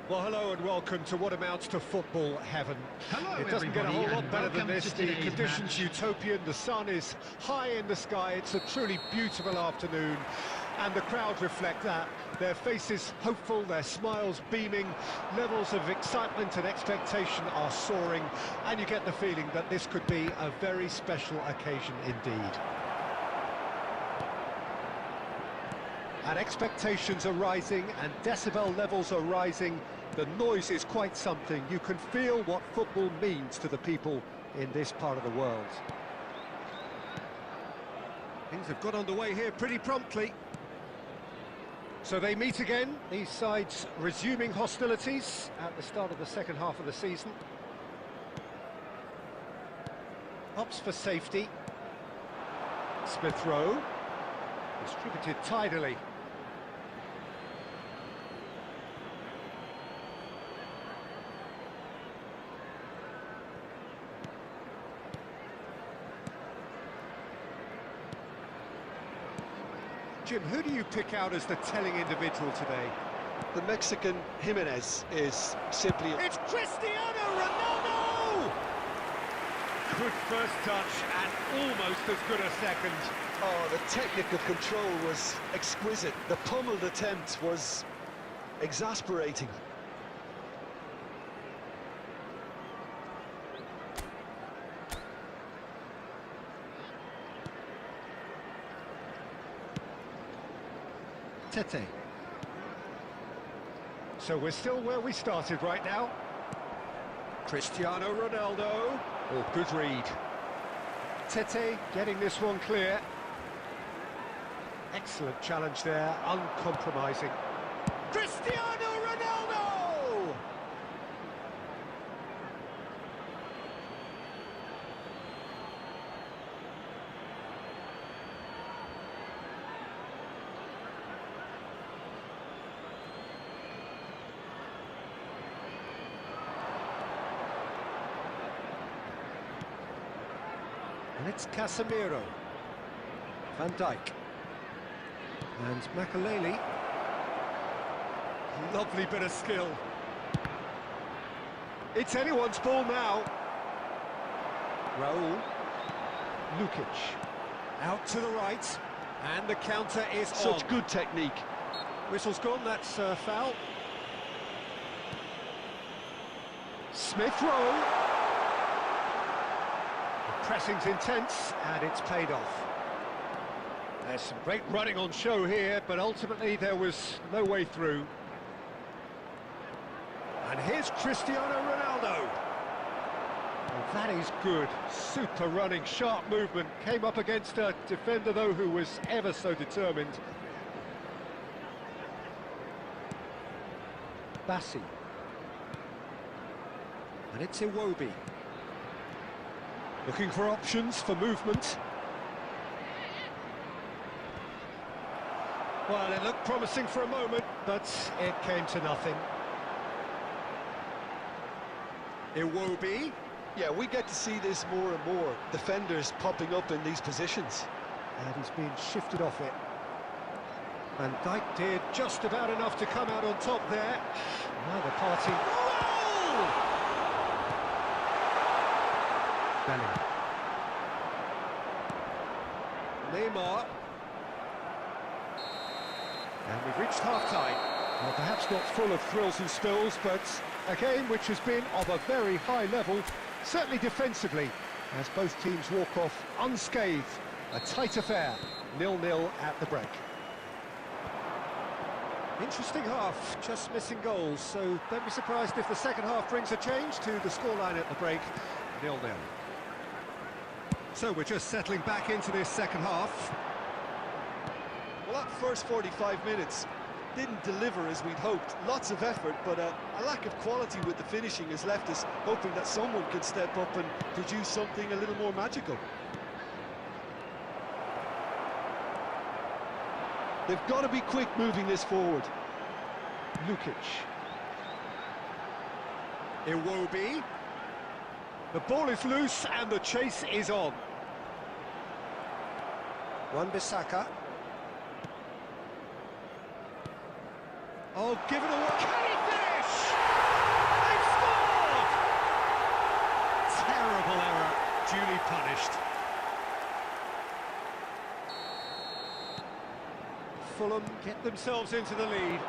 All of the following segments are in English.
Well, hello and welcome to what amounts to football heaven. Hello, it doesn't get a whole lot better than this. The conditions utopian, the sun is high in the sky, it's a truly beautiful afternoon, and the crowd reflect that. Their faces hopeful, their smiles beaming, levels of excitement and expectation are soaring, and you get the feeling that this could be a very special occasion indeed. And expectations are rising and decibel levels are rising. The noise is quite something. You can feel what football means to the people in this part of the world. Things have got underway here pretty promptly. So they meet again, these sides resuming hostilities at the start of the second half of the season. Opts for safety. Smith Rowe. Distributed tidily. Jim, who do you pick out as the telling individual today? The Mexican Jimenez is simply... It's Cristiano Ronaldo! Good first touch and almost as good a second. Oh, the technical control was exquisite. The pummeled attempt was exasperating. Tete. So we're still where we started right now. Cristiano Ronaldo. Oh, good read. Tete getting this one clear. Excellent challenge there, uncompromising. Cristiano Ronaldo! And it's Casemiro. Van Dijk. And Makaleli. Lovely bit of skill. It's anyone's ball now. Raul. Lukic. Out to the right. And the counter is on. Such good technique. Whistle's gone, that's foul. Smith Rowe. The pressing's intense, and it's paid off. There's some great running on show here, but ultimately there was no way through. And here's Cristiano Ronaldo. Well, that is good. Super running, sharp movement. Came up against a defender, though, who was ever so determined. Bassi. And it's Iwobi. Looking for options for movement. Well, it looked promising for a moment, but it came to nothing. Iwobi. Yeah, we get to see this more and more. Defenders popping up in these positions. And he's being shifted off it. Van Dijk did just about enough to come out on top there. Now the party... Whoa! Bellingham. Neymar. And we've reached half-time. Well, perhaps not full of thrills and spills, but a game which has been of a very high level, certainly defensively, as both teams walk off unscathed. A tight affair, 0-0 at the break. Interesting half, just missing goals, so don't be surprised if the second half brings a change to the scoreline at the break, 0-0. So we're just settling back into this second half. Well, that first 45 minutes didn't deliver as we'd hoped. Lots of effort, but a lack of quality with the finishing has left us hoping that someone could step up and produce something a little more magical. They've got to be quick moving this forward. Lukic. Iwobi. The ball is loose and the chase is on. Wan-Bissaka. Oh, give it away. Can he finish? They've scored! Terrible error, duly punished. Fulham get themselves into the lead.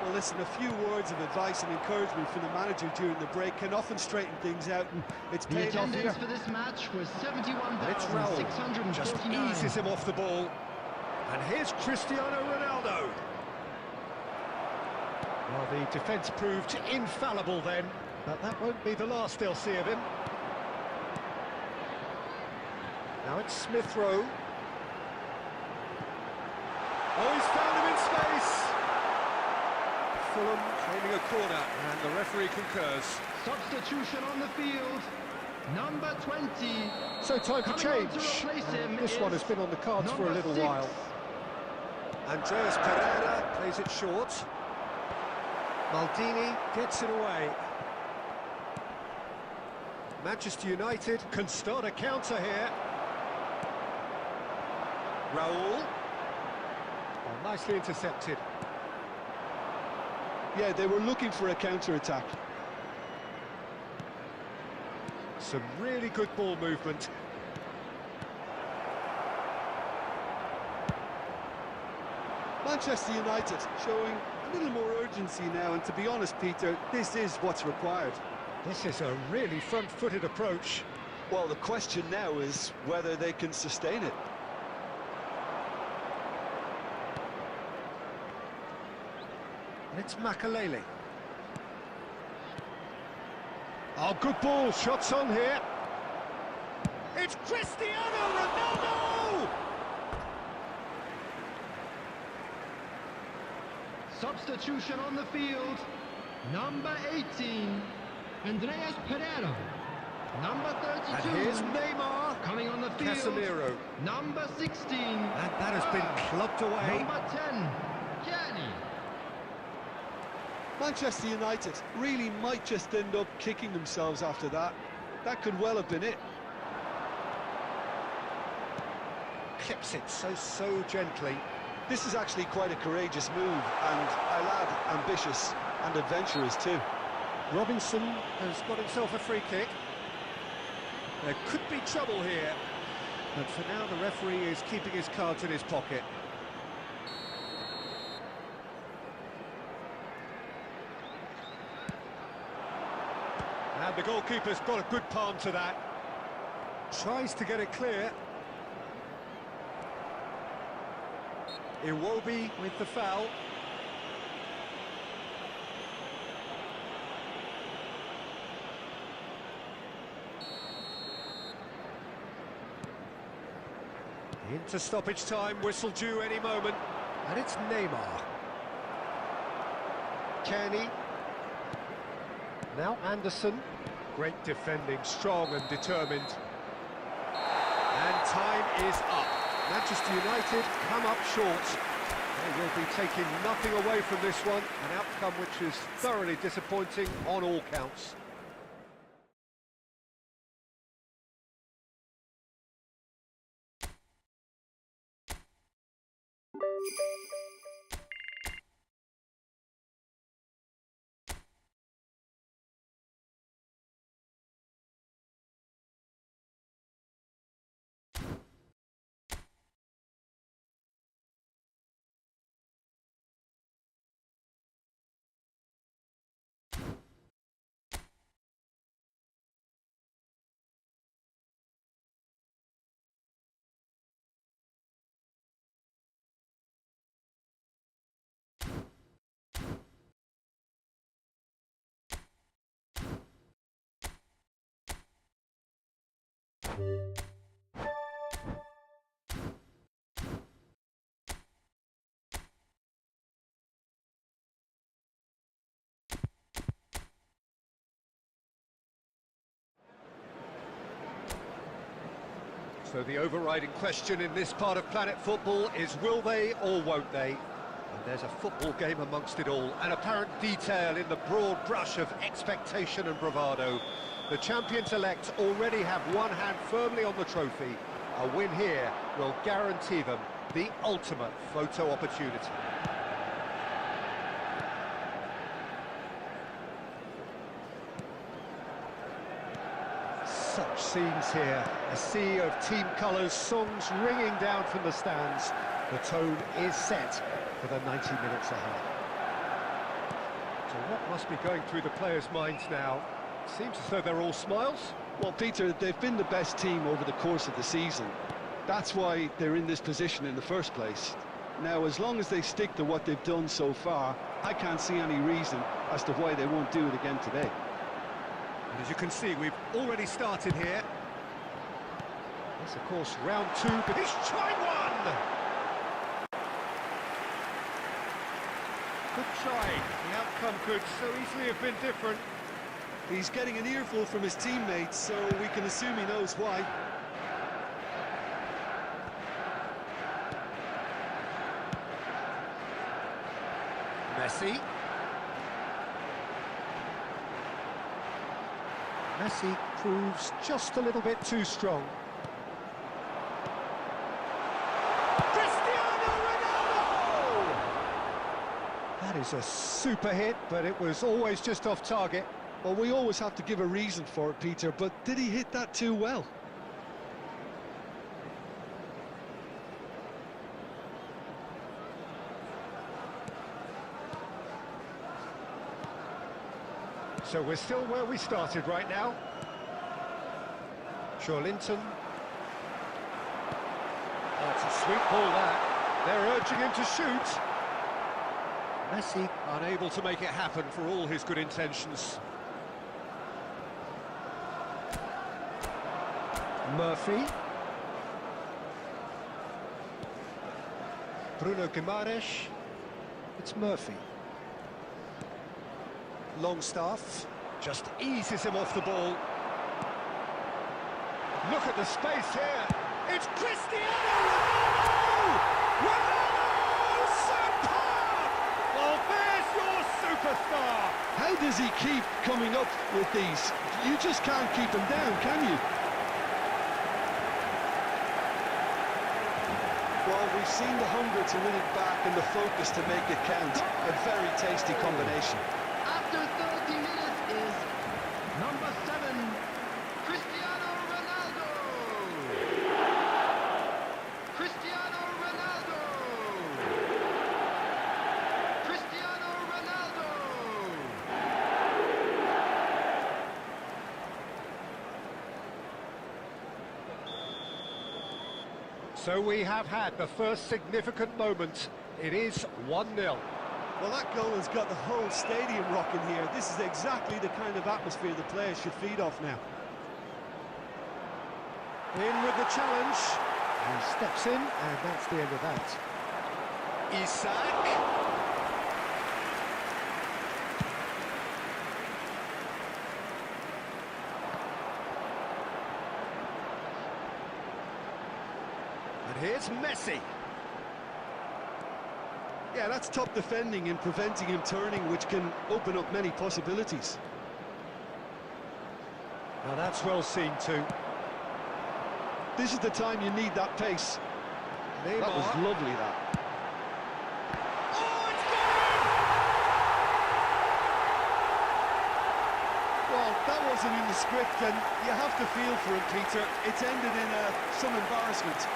Well, listen, a few words of advice and encouragement from the manager during the break can often straighten things out, and it's paid off here. The attendance for this match was 71,649. Just eases him off the ball. And here's Cristiano Ronaldo. Well, the defence proved infallible then, but that won't be the last they'll see of him. Now it's Smith Rowe. Oh, he's found him in space! Fulham claiming a corner, and the referee concurs. Substitution on the field, number 20. So time for change. This one has been on the cards for a little while. Andreas Pereira plays it short. Maldini gets it away. Manchester United can start a counter here. Raul. Oh, nicely intercepted. Yeah, they were looking for a counter-attack. Some really good ball movement. Manchester United showing a little more urgency now, and to be honest, Peter, this is what's required. This is a really front-footed approach. Well, the question now is whether they can sustain it. It's Makaleli. Oh, good ball, shots on here. It's Cristiano Ronaldo! Substitution on the field, number 18, Andreas Pereira. Number 32. And here's Neymar. Coming on the field, Casemiro. number 16. And that has been clubbed away. Number 10, Gianni. Manchester United really might just end up kicking themselves after that. That could well have been it. clips it so gently. This is actually quite a courageous move, and I'll add ambitious and adventurous too. Robinson has got himself a free kick. There could be trouble here, but for now the referee is keeping his cards in his pocket. And the goalkeeper's got a good palm to that. Tries to get it clear. Iwobi with the foul. Into stoppage time, whistle due any moment. And it's Neymar. Kenny. Now Anderson. Great defending, strong and determined. And time is up. Manchester United come up short. They will be taking nothing away from this one, an outcome which is thoroughly disappointing on all counts. So the overriding question in this part of Planet Football is will they or won't they? And there's a football game amongst it all, an apparent detail in the broad brush of expectation and bravado. The champions-elect already have one hand firmly on the trophy. A win here will guarantee them the ultimate photo opportunity. Such scenes here, a sea of team colours, songs ringing down from the stands. The tone is set for the 90 minutes ahead. So what must be going through the players' minds now? Seems as though they're all smiles. Well, Peter, they've been the best team over the course of the season. That's why they're in this position in the first place. Now, as long as they stick to what they've done so far, I can't see any reason as to why they won't do it again today. And as you can see, we've already started here. This, of course, round two, but he's tried one! Good try. The outcome could so easily have been different. He's getting an earful from his teammates, so we can assume he knows why. Messi. Messi proves just a little bit too strong. Cristiano Ronaldo! That is a super hit, but it was always just off target. Well, we always have to give a reason for it, Peter, but did he hit that too well? So we're still where we started right now. Linton. Oh, it's a sweet ball that. They're urging him to shoot. Messi unable to make it happen for all his good intentions. Murphy. Bruno Guimaraes. It's Murphy. Longstaff just eases him off the ball. Look at the space here. It's Cristiano Ronaldo! Ronaldo! Superb! Well, there's your superstar! How does he keep coming up with these? You just can't keep him down, can you? Well, we've seen the hunger to win it back and the focus to make it count. A very tasty combination. After 30 minutes is number 7, Cristiano Ronaldo. Cristiano Ronaldo. Cristiano Ronaldo. So we have had the first significant moment. It is 1-0. Well, that goal has got the whole stadium rocking here. This is exactly the kind of atmosphere the players should feed off now. In with the challenge. He steps in, and that's the end of that. Isak. And here's Messi. Yeah, that's top defending and preventing him turning, which can open up many possibilities. Now that's well seen too. This is the time you need that pace. Neymar. That was lovely, that. Oh, it's gone! Well, that wasn't in the script, and you have to feel for him, Peter. It's ended in some embarrassment.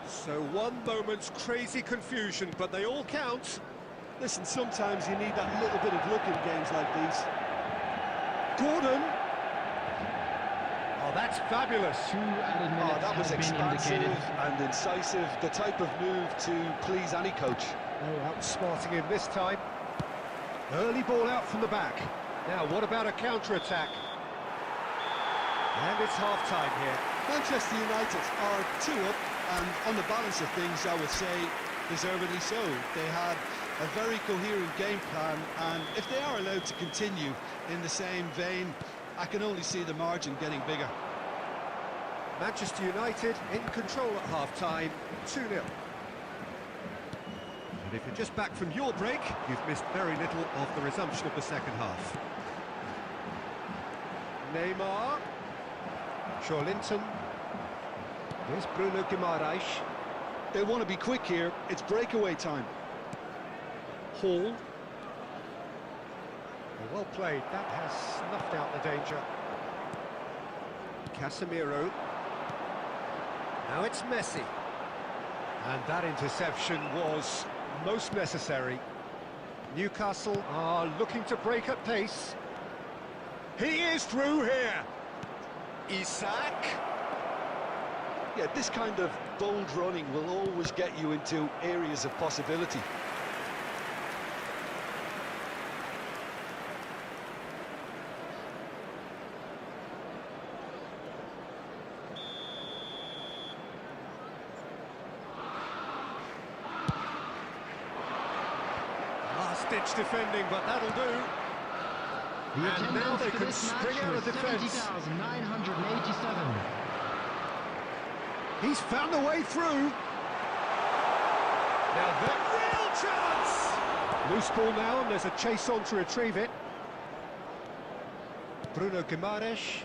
So one moment's crazy confusion, but they all count. Listen, sometimes you need that little bit of luck in games like these. Gordon! Oh, that's fabulous. 2 added minutes Oh, that was have been expansive indicated. and incisive, the type of move to please any coach. Oh, outsmarting him this time. Early ball out from the back. Now, what about a counter-attack? And it's half-time here. Manchester United are 2 up, and on the balance of things, I would say, deservedly so. They had a very coherent game plan, and if they are allowed to continue in the same vein, I can only see the margin getting bigger. Manchester United in control at half-time, 2-0. And if you're just back from your break, you've missed very little of the resumption of the second half. Neymar. Linton. Here's Bruno Guimaraes. They want to be quick here. It's breakaway time. Hall. Well played. That has snuffed out the danger. Casemiro. Now it's Messi. And that interception was most necessary. Newcastle are looking to break at pace. He is through here. Isak. Yeah, this kind of bold running will always get you into areas of possibility. Last-ditch defending, but that'll do. The And now attendance they for can this spring match out was of defence. 70,987. He's found a way through. Now that real chance! Loose ball now, and there's a chase on to retrieve it. Bruno Guimaraes.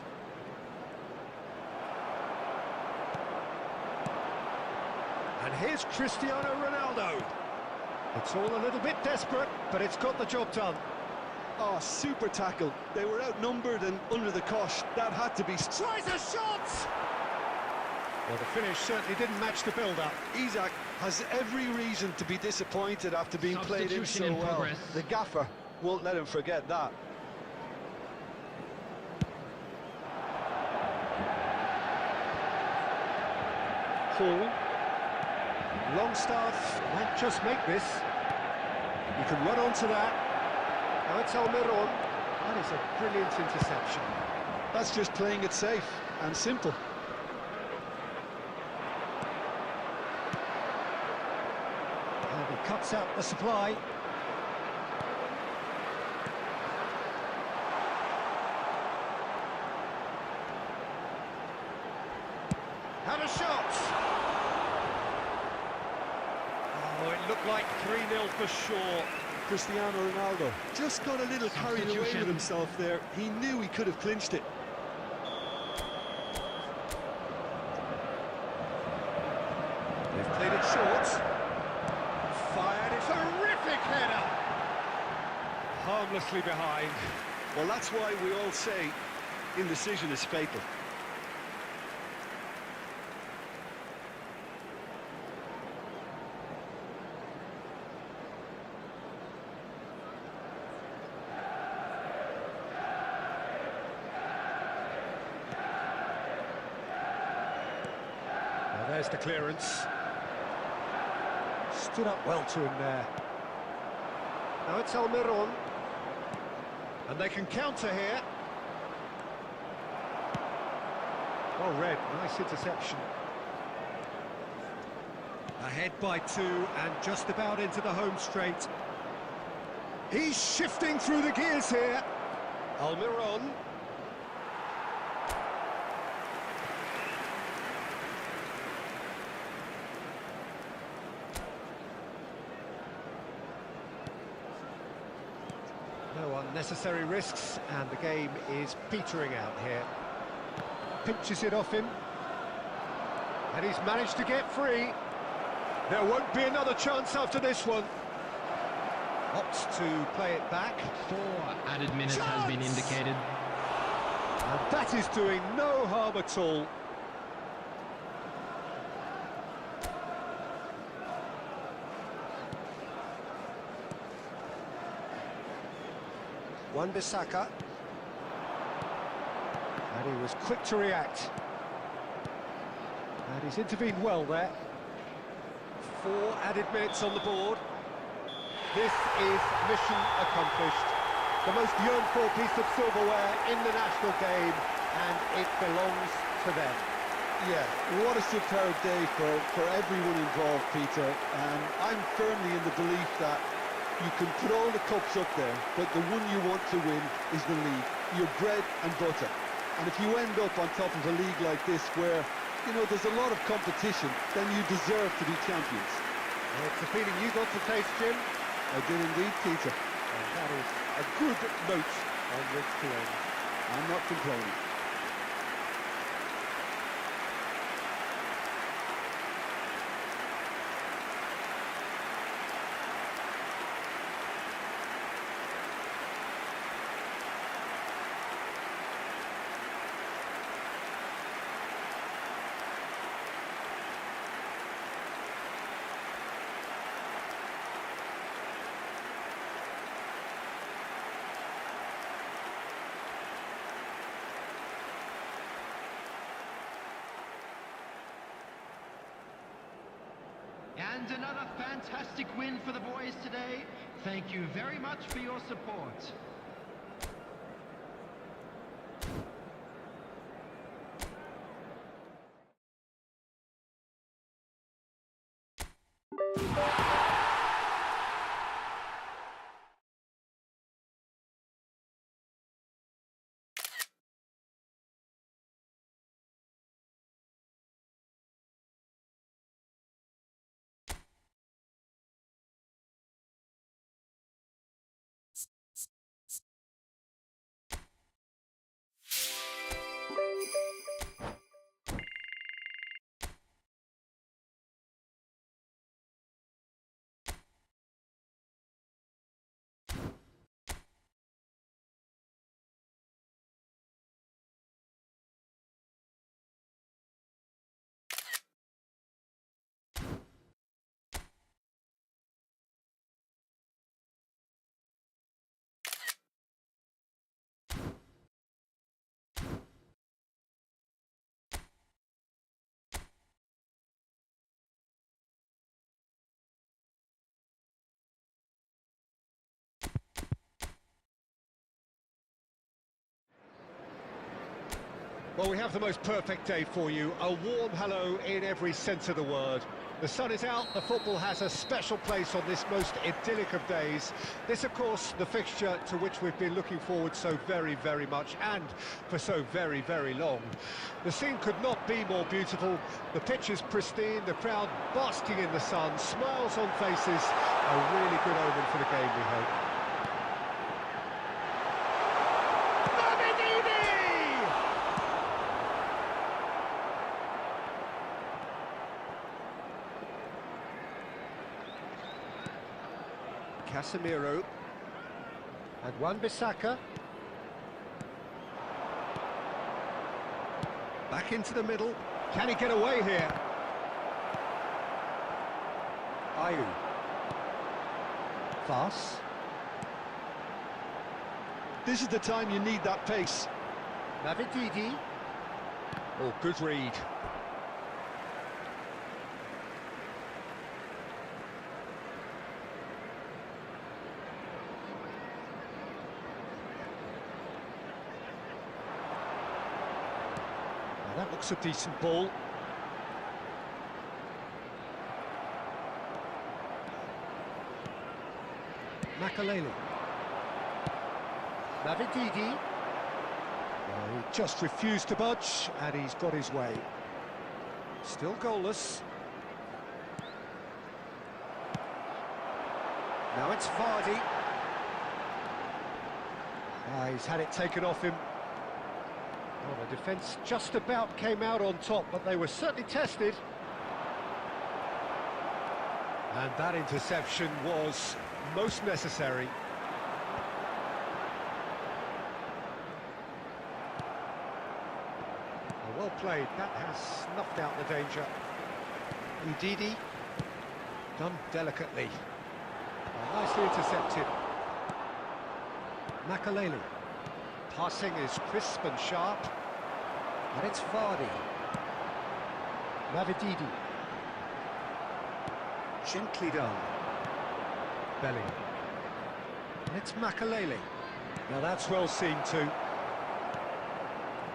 And here's Cristiano Ronaldo. It's all a little bit desperate, but it's got the job done. Oh, super tackle. They were outnumbered and under the cosh. That had to be... Tries a shot! Well, the finish certainly didn't match the build-up. Isak has every reason to be disappointed after being played in so Substitution in well. progress. The gaffer won't let him forget that. Hall. Longstaff might just make this. You can run onto that. Now it's Almiron. That is a brilliant interception. That's just playing it safe and simple. And he cuts out the supply. Had a shot! Oh, it looked like 3-0 for sure. Cristiano Ronaldo just got a little carried away with Substitution. himself there. He knew he could have clinched it. Played it short. Fired, it's a terrific header. Harmlessly behind. Well, that's why we all say indecision is fatal. Well, there's the clearance. Stood up well to him there. Now it's Almiron. And they can counter here. Well read, nice interception. Ahead by 2 and just about into the home straight. He's shifting through the gears here. Almiron. No unnecessary risks, and the game is petering out here. Pinches it off him. And he's managed to get free. There won't be another chance after this one. Opts to play it back. 4 added minutes has been indicated. And that is doing no harm at all. Wan-Bissaka. And he was quick to react. And he's intervened well there. 4 added minutes on the board. This is mission accomplished. The most yearned-for piece of silverware in the national game, and it belongs to them. Yeah, what a superb day for everyone involved, Peter. I'm firmly in the belief that you can put all the cups up there, but the one you want to win is the league. Your bread and butter. And if you end up on top of a league like this where, you know, there's a lot of competition, then you deserve to be champions. Well, it's the feeling you got to taste, Jim. I did indeed, Peter. And that is a good note on which to end. I'm not complaining. And another fantastic win for the boys today. Thank you very much for your support. Well, we have the most perfect day for you. A warm hello in every sense of the word. The sun is out, the football has a special place on this most idyllic of days. This, of course, the fixture to which we've been looking forward so very, very much, and for so very, very long. The scene could not be more beautiful. The pitch is pristine, the crowd basking in the sun, smiles on faces. A really good omen for the game, we hope. Casemiro. And Wan-Bissaka. Back into the middle. Can he get away here? Ayew. Fas. This is the time you need that pace. Mavididi. Oh, good read. Now that looks a decent ball. Makaleli. Mavididi. Well, he just refused to budge, and he's got his way. Still goalless. Now it's Vardy. He's had it taken off him. Well, the defence just about came out on top, but they were certainly tested. And that interception was most necessary. Well played, that has snuffed out the danger. Ndidi, done delicately. Nicely intercepted. Makaleli, passing is crisp and sharp. And it's Vardy. Mavididi. Gently done. Belling. And it's Makaleli. Now that's well seen too.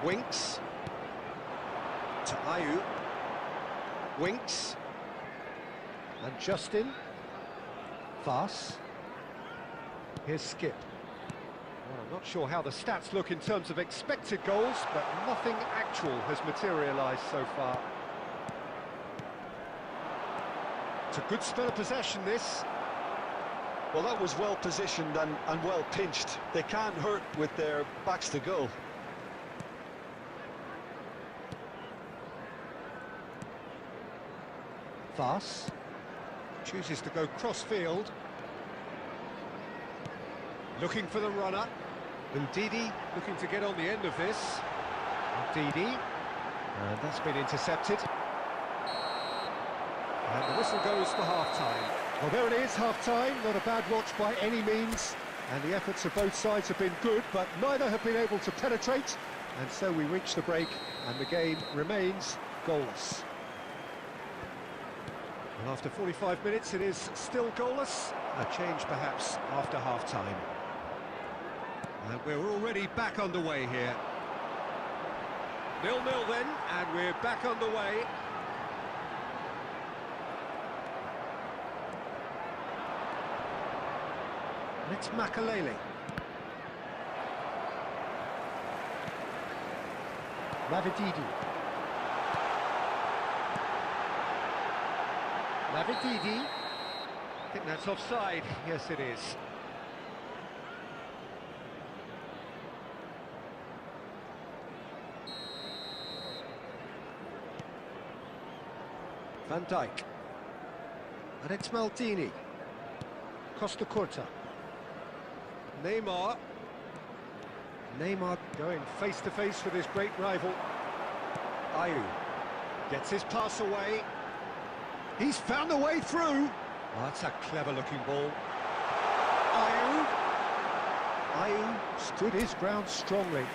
Winks. To Ayew. Winks. And Justin. Fas. Here's Skip. Well, I'm not sure how the stats look in terms of expected goals, but nothing actual has materialised so far. It's a good spell of possession, this. Well, that was well positioned and well pinched. They can't hurt with their backs to goal. Fas chooses to go cross-field. Looking for the runner. Ndidi looking to get on the end of this. Ndidi. And that's been intercepted. And the whistle goes for half-time. Well, there it is, half-time. Not a bad watch by any means. And the efforts of both sides have been good, but neither have been able to penetrate. And so we reach the break, and the game remains goalless. And after 45 minutes, it is still goalless. A change, perhaps, after half-time. And we're already back underway here. 0-0 then, and we're back underway. And it's Makaleli. Mavididi. Mavididi. I think that's offside. Yes, it is. Van Dijk. And it's Maldini. Costa Curta. Neymar. Neymar going face-to-face with his great rival. Ayew gets his pass away. He's found a way through. Oh, that's a clever-looking ball. Ayew. Ayew stood his ground strongly.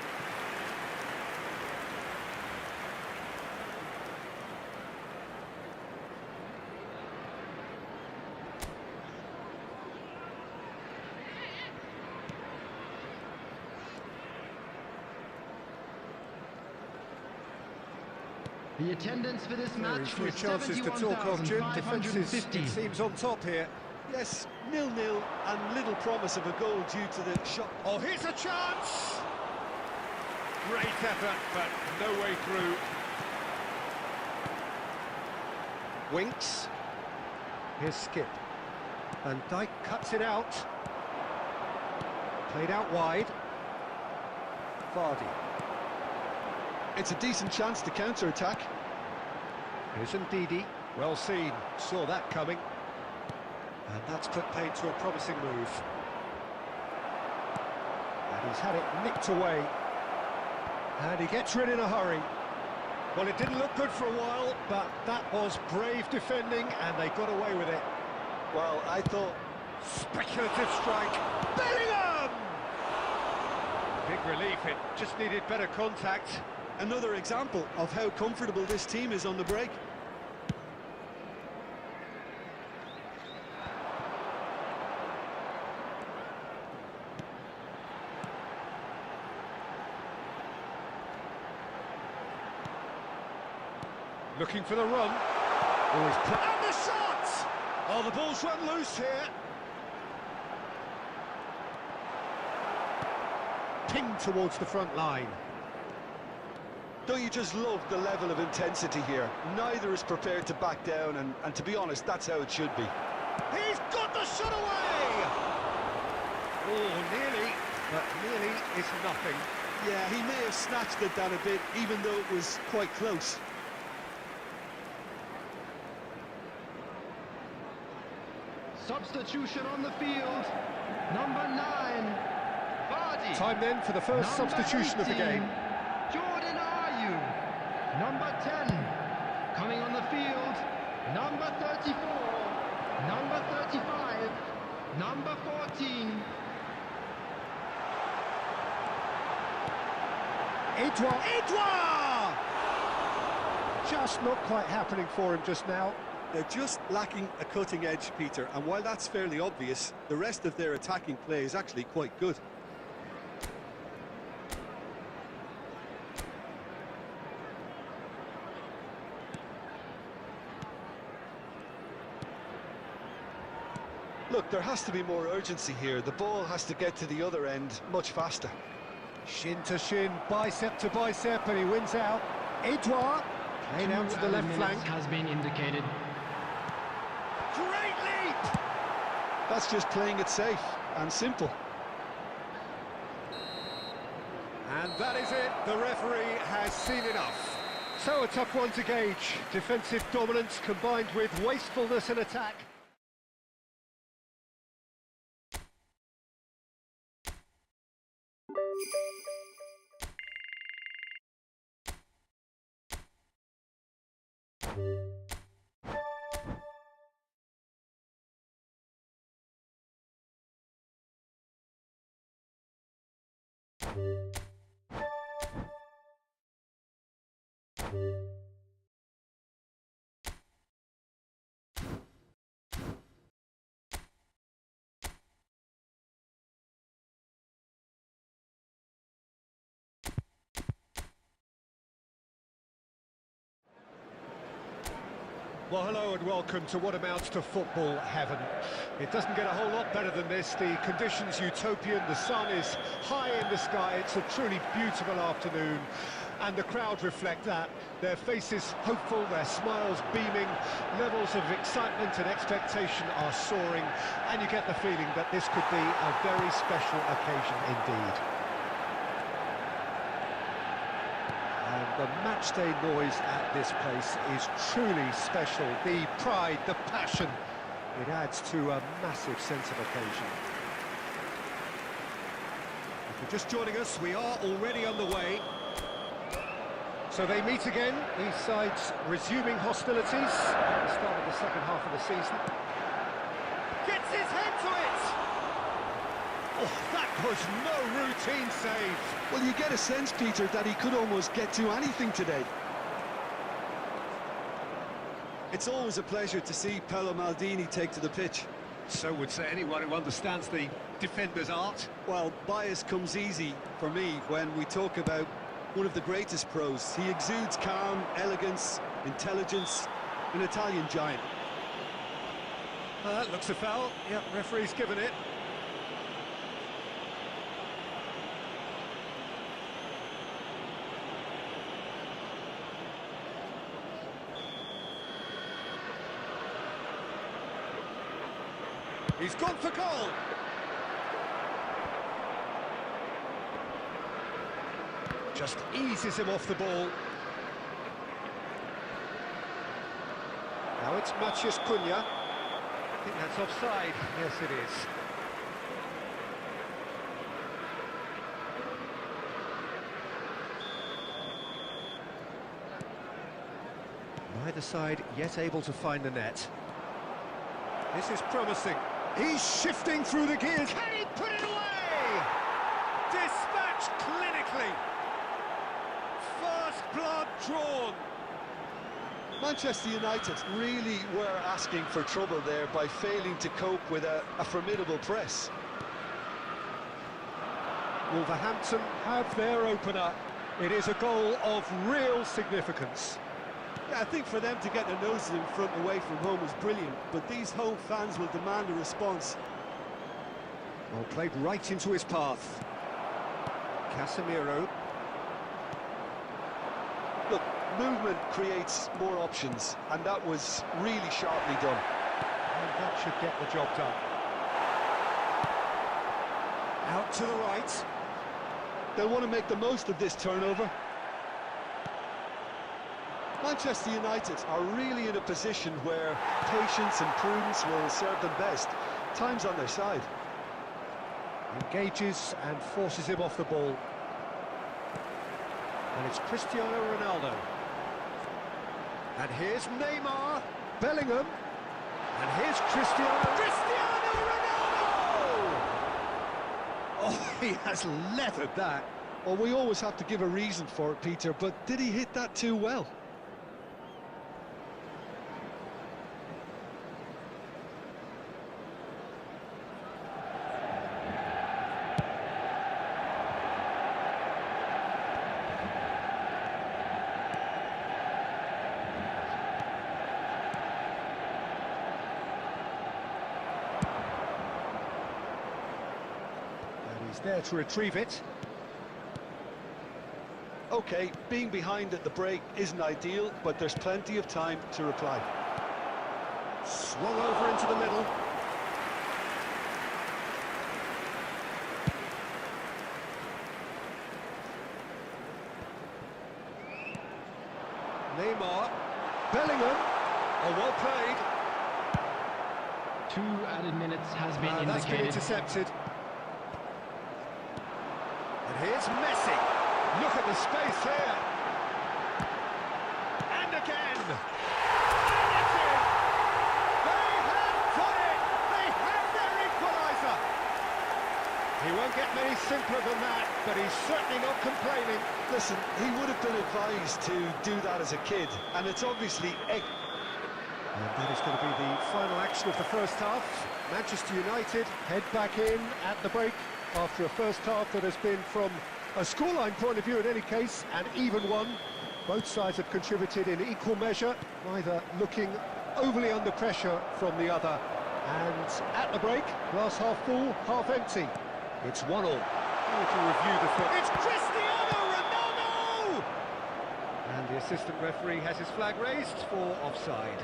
The attendance for this match Few was chances to talk of, Jim. Defences, it seems, on top here. Yes, 0-0 and little promise of a goal due to the shot. Oh, here's a chance! Great effort, but no way through. Winks. Here's Skip. Van Dijk cuts it out. Played out wide. Vardy. It's a decent chance to counter-attack. Here's Ndidi. Well seen. Saw that coming. And that's put paid to a promising move. And he's had it nicked away. And he gets rid in a hurry. Well, it didn't look good for a while, but that was brave defending, and they got away with it. Well, I thought... Speculative strike. Bellingham! Big relief, it just needed better contact. Another example of how comfortable this team is on the break. Looking for the run. And the shot! Oh, the ball's run loose here. Pinged towards the front line. Don't you just love the level of intensity here? Neither is prepared to back down, and to be honest, that's how it should be. He's got the shot away! Oh, nearly, but nearly is nothing. Yeah, he may have snatched it down a bit, even though it was quite close. Substitution on the field. Number 9, Vardy. Time then for the first Number substitution 18, of the game. Jordan Ayew. Number 10, coming on the field. Number 34, number 35, number 14. Edouard! Just not quite happening for him just now. They're just lacking a cutting edge, Peter, and while that's fairly obvious, the rest of their attacking play is actually quite good. Look, there has to be more urgency here. The ball has to get to the other end much faster. Shin to shin, bicep to bicep, and he wins out. Edouard, playing out to the left flank. Has been indicated. Great leap! That's just playing it safe and simple. And that is it. The referee has seen enough. So a tough one to gauge. Defensive dominance combined with wastefulness in attack. Well, hello and welcome to what amounts to football heaven. It doesn't get a whole lot better than this. The conditions utopian, the sun is high in the sky, it's a truly beautiful afternoon, and the crowd reflect that. Their faces hopeful, their smiles beaming, levels of excitement and expectation are soaring, and you get the feeling that this could be a very special occasion indeed. And the matchday noise at this place is truly special. The pride, the passion, it adds to a massive sense of occasion. If you're just joining us, we are already underway. So they meet again, these sides resuming hostilities at the start of the second half of the season. Gets his head to it! Oh, that was no routine save. Well, you get a sense, Peter, that he could almost get to anything today. It's always a pleasure to see Paolo Maldini take to the pitch. So would say anyone who understands the defender's art. Well, bias comes easy for me when we talk about one of the greatest pros. He exudes calm, elegance, intelligence, an Italian giant. That looks a foul. Yep, referee's given it. He's gone for goal. Just eases him off the ball. Now it's Matheus Cunha. I think that's offside. Yes, it is. Neither side yet able to find the net. This is promising. He's shifting through the gears. Can he put it away? Dispatched clinically. First blood drawn. Manchester United really were asking for trouble there by failing to cope with a formidable press. Wolverhampton have their opener. It is a goal of real significance. Yeah, I think for them to get their noses in front away from home was brilliant, but these home fans will demand a response. Well, played right into his path. Casemiro. Look, movement creates more options, and that was really sharply done. And that should get the job done. Out to the right. They'll want to make the most of this turnover. Manchester United are really in a position where patience and prudence will serve them best. Time's on their side. Engages and forces him off the ball. And it's Cristiano Ronaldo. And here's Neymar. Bellingham. And here's Cristiano Ronaldo! Oh, he has leathered that. Well, we always have to give a reason for it, Peter, but did he hit that too well? He's there to retrieve it. OK, being behind at the break isn't ideal, but there's plenty of time to reply. Swung over into the middle. Neymar. Bellingham. Oh, well played. 2 added minutes has been indicated. That's been intercepted. And here's Messi. Look at the space here. And again. That's it. They have got it. They have their equaliser. He won't get many simpler than that, but he's certainly not complaining. Listen, he would have been advised to do that as a kid, and it's obviously... And that is going to be the final action of the first half. Manchester United head back in at the break after a first half that has been, from a scoreline point of view in any case, an even one. Both sides have contributed in equal measure, neither looking overly under pressure from the other. And at the break, glass half full, half empty. It's 1-1. To review the film. It's Cristiano Ronaldo! And the assistant referee has his flag raised for offside.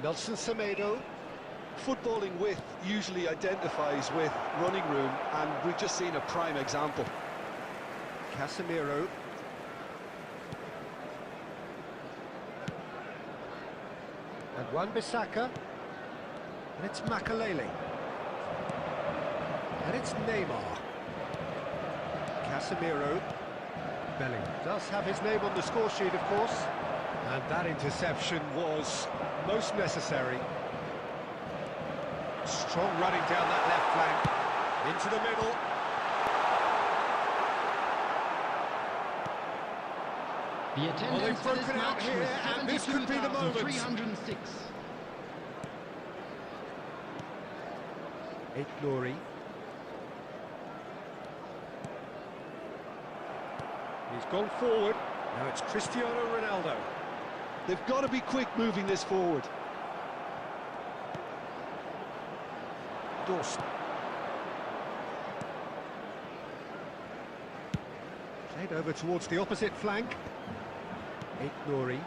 Nelson Semedo. Footballing width usually identifies with running room, and we've just seen a prime example. Casemiro. And Wan-Bissaka. And it's Makalele. And it's Neymar. Casemiro. Bellingham does have his name on the score sheet, of course. And that interception was most necessary. Strong running down that left flank. Into the middle. The attendance for this match here, and this could be the moment. 306. Glory. He's gone forward. Now it's Cristiano Ronaldo. They've got to be quick moving this forward. Dawson. Played over towards the opposite flank. Nouri.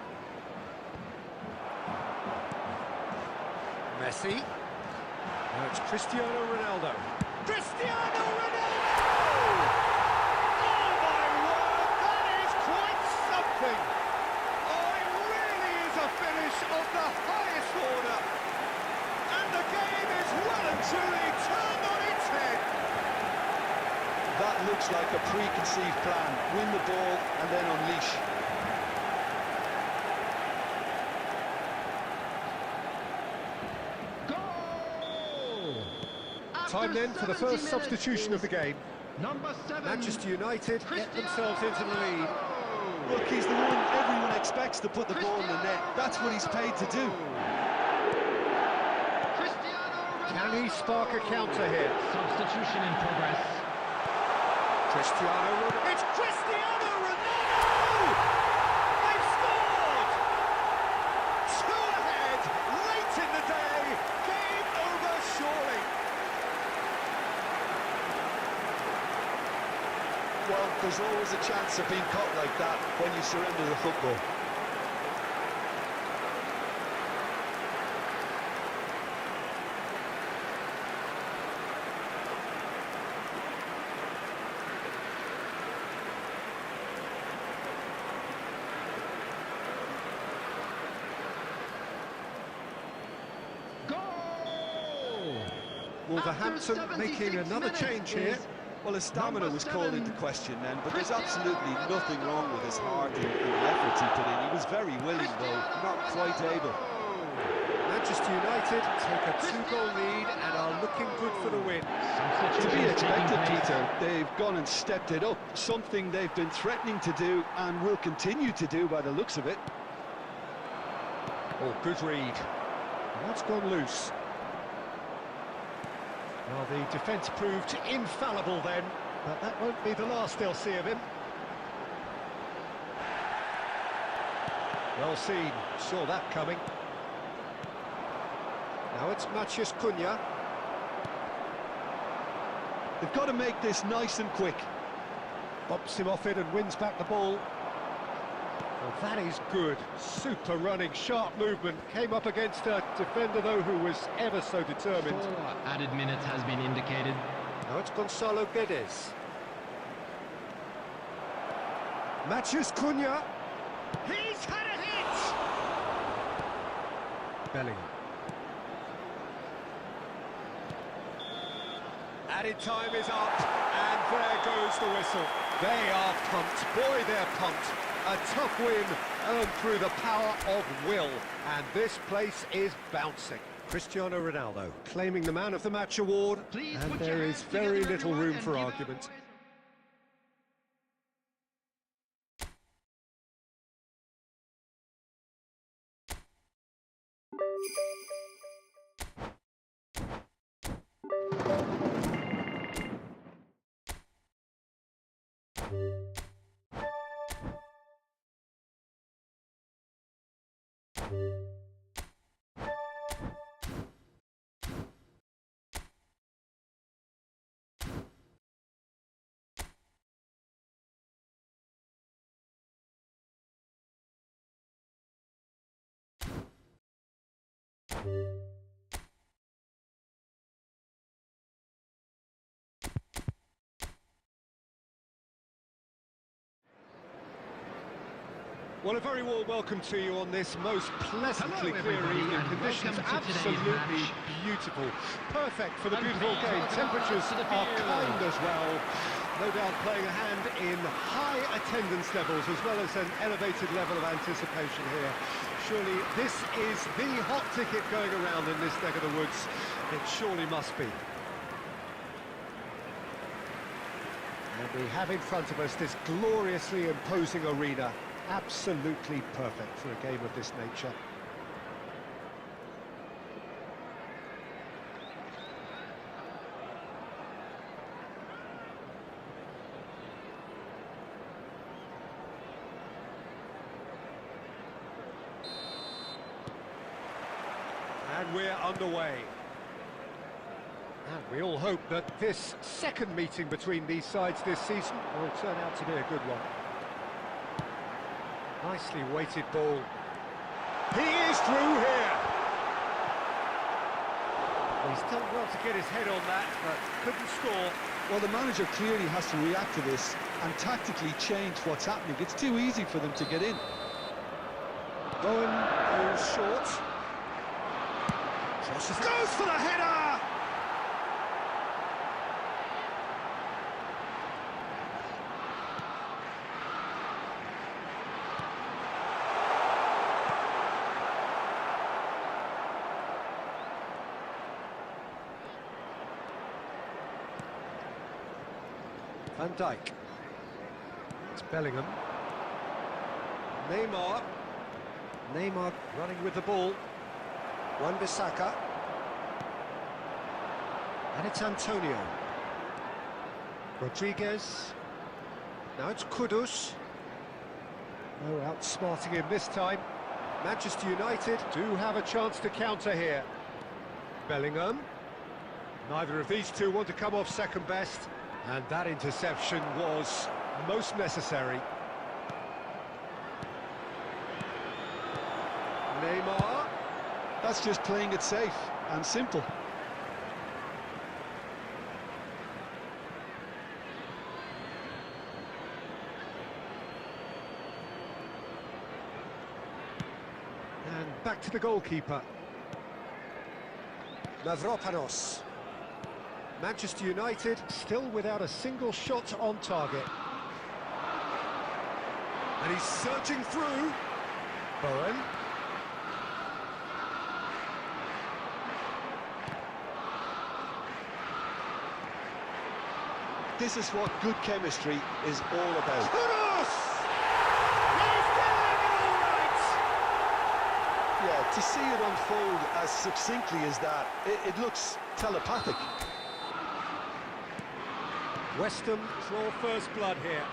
Messi. Now it's Cristiano Ronaldo. Cristiano Ronaldo! Oh my word, that is quite something! Oh, it really is a finish of the highest order. And the game is well and truly turned on its head. That looks like a preconceived plan. Win the ball and then unleash. Time then for the first substitution of the game. Number 7. Manchester United get themselves into the lead. Look, he's the one everyone expects to put the ball in the net. That's what he's paid to do. Can he spark a counter here? Substitution in progress. Cristiano Ronaldo. It's Cristiano Ronaldo! They've scored! 2 ahead, late in the day. Game over, surely. Well, there's always a chance of being caught like that when you surrender the football. Wolverhampton making another change here. Well, his stamina was called into question then, but there's absolutely nothing wrong with his heart and the efforts he put in. He was very willing, though, not quite able. Manchester United take a 2-goal lead and are looking good for the win. To be expected, Peter. They've gone and stepped it up, something they've been threatening to do and will continue to do by the looks of it. Oh, good read. That's gone loose. Well, the defence proved infallible then, but that won't be the last they'll see of him. Well seen, saw that coming. Now it's Matheus Cunha. They've got to make this nice and quick. Bumps him off it and wins back the ball. Well, that is good. Super running, sharp movement. Came up against a defender, though, who was ever so determined. 4 added minutes has been indicated. Now it's Gonzalo Guedes. Matheus Cunha. He's had a hit! Bellingham. Added time is up, and there goes the whistle. They are pumped. Boy, they're pumped. A tough win earned through the power of will, and this place is bouncing. Cristiano Ronaldo claiming the Man of the Match award, and there is very little room for argument. Well, a very warm welcome to you on this most pleasantly clear evening. Conditions absolutely beautiful. Perfect for the beautiful game. Temperatures are kind as well. No doubt playing a hand in high attendance levels as well as an elevated level of anticipation here. Surely this is the hot ticket going around in this neck of the woods. It surely must be. And we have in front of us this gloriously imposing arena. Absolutely perfect for a game of this nature. And we're underway. And we all hope that this second meeting between these sides this season will turn out to be a good one. Nicely weighted ball. He is through here. Well, he's done well to get his head on that, but couldn't score. Well, the manager clearly has to react to this and tactically change what's happening. It's too easy for them to get in. Bowen goes short. Goes for the header! Van Dijk. It's Bellingham. Neymar. Neymar running with the ball. Wan-Bissaka. And it's Antonio. Rodriguez. Now it's Kudus. Oh, outsmarting him this time. Manchester United do have a chance to counter here. Bellingham. Neither of these two want to come off second best. And that interception was most necessary. Neymar. That's just playing it safe and simple. And back to the goalkeeper. Mavropanos. Manchester United still without a single shot on target. And he's searching through. Bowen. This is what good chemistry is all about. Kudus! He's doing it all right! Yeah, to see it unfold as succinctly as that, it looks telepathic. West Ham draw first blood here.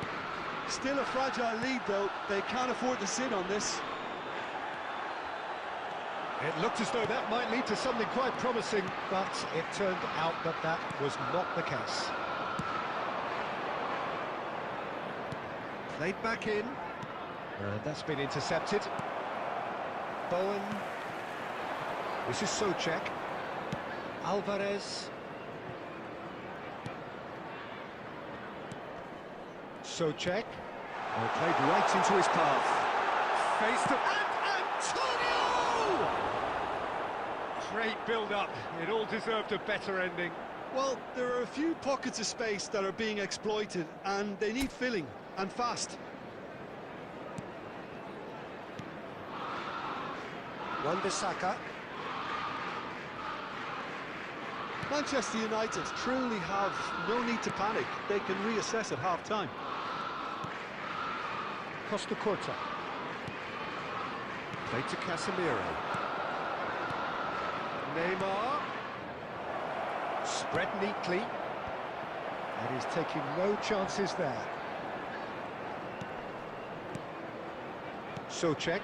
Still a fragile lead, though. They can't afford to sit on this. It looked as though that might lead to something quite promising, but it turned out that that was not the case. Played back in, and that's been intercepted. Bowen. This is Souček. Alvarez. Souček. Oh, played right into his path. Faced up, and Antonio! Great build-up. It all deserved a better ending. Well, there are a few pockets of space that are being exploited, and they need filling, and fast. Wan-Bissaka. Manchester United truly have no need to panic. They can reassess at half-time. Costa Curta. Played to Casemiro. Neymar. Spread neatly. And he's taking no chances there. Souček.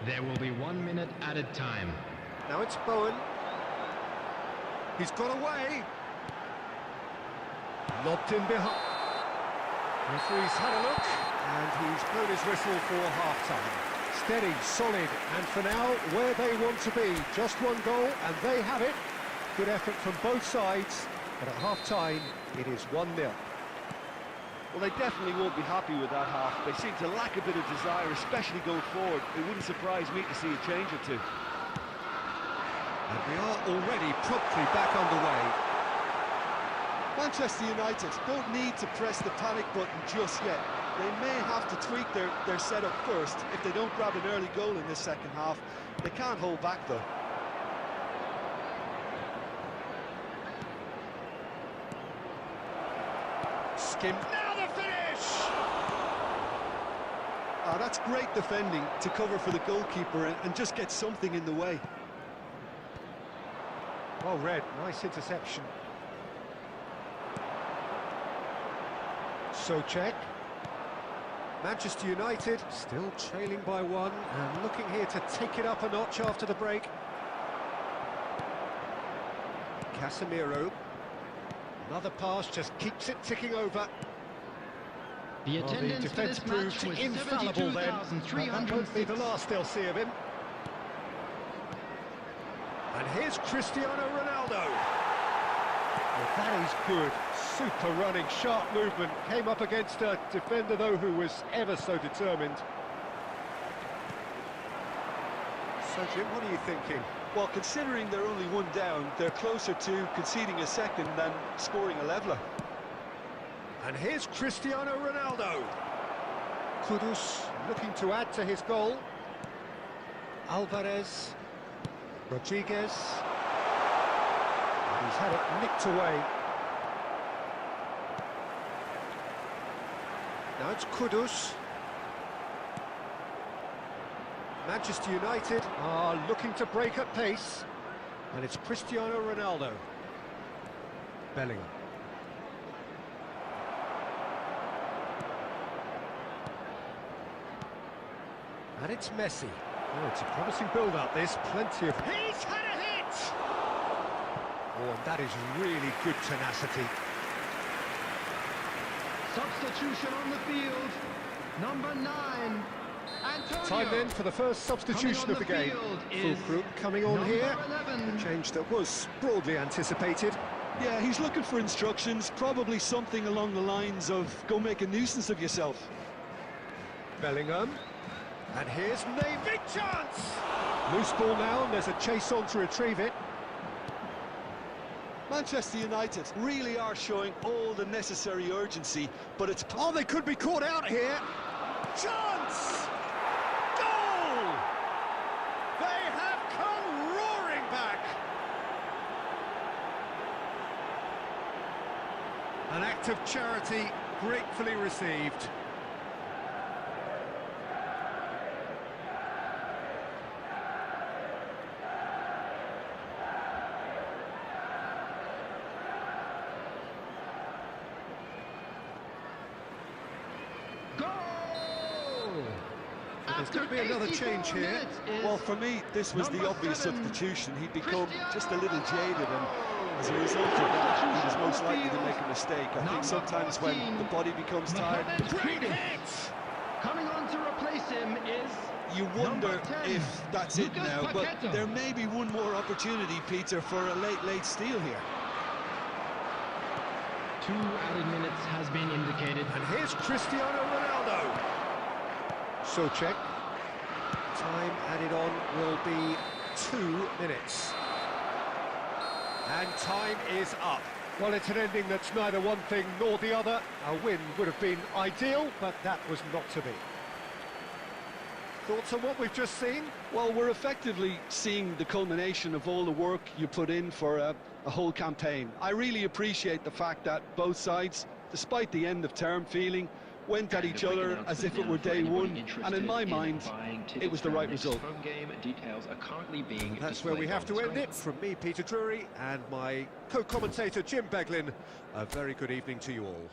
There will be 1 minute added time. Now it's Bowen. He's got away. Lobbed in behind. Referee's had a look, and he's blown his whistle for half-time. Steady, solid, and for now, where they want to be. Just one goal, and they have it. Good effort from both sides, but at half-time, it is 1-0. Well, they definitely won't be happy with that half. They seem to lack a bit of desire, especially going forward. It wouldn't surprise me to see a change or two. And we are already promptly back underway. Manchester United don't need to press the panic button just yet. They may have to tweak their setup first if they don't grab an early goal in this second half. They can't hold back, though. Skim. Now the finish! Ah, that's great defending to cover for the goalkeeper and just get something in the way. Well read, nice interception. Souček. Manchester United still trailing by 1 and looking here to take it up a notch after the break. Casemiro. Another pass just keeps it ticking over. The Well, the attendance for defence this match proved was infallible then. But that won't be the 72,306. last they'll see of him. And here's Cristiano Ronaldo. Well, that is good. Super running, sharp movement. Came up against a defender, though, who was ever so determined. So, Jim, what are you thinking? Well, considering they're only one down, they're closer to conceding a second than scoring a leveller. And here's Cristiano Ronaldo. Kudus looking to add to his goal. Alvarez. Rodriguez. And he's had it nicked away. Now it's Kudus. Manchester United are looking to break at pace. And it's Cristiano Ronaldo. Bellingham. And it's Messi. Oh, it's a promising build-up, this. Plenty of... He's had a hit! Oh, and that is really good tenacity. Substitution on the field. Number 9, Antonio. Time then for the first substitution of the game. Fulcrum coming on here. 11. A change that was broadly anticipated. Yeah, he's looking for instructions, probably something along the lines of, go make a nuisance of yourself. Bellingham. And here's Ney. Big chance! Loose ball now, and there's a chase on to retrieve it. Manchester United really are showing all the necessary urgency, but it's... Oh, they could be caught out here. Chance! Goal! They have come roaring back. An act of charity gratefully received. There's going to be another change here. Well, for me, this was the obvious substitution. He'd become just a little jaded, and as a result of that, he was most likely to make a mistake. I think sometimes when the body becomes tired, Great hit! Coming on to replace him is you wonder number 10, if that's it Lucas now, but Paquetá. there may be one more opportunity, Peter, for a late steal here. 2 added minutes has been indicated. And here's Cristiano Ronaldo. Souček. Time added on will be 2 minutes. And time is up. Well, it's an ending that's neither one thing nor the other. A win would have been ideal, but that was not to be. Thoughts on what we've just seen? Well, we're effectively seeing the culmination of all the work you put in for a whole campaign. I really appreciate the fact that both sides, despite the end-of-term feeling, went at each other as if it were day one, and in my mind, it was the right result. That's where we have to end it. From me, Peter Drury, and my co-commentator, Jim Beglin, a very good evening to you all.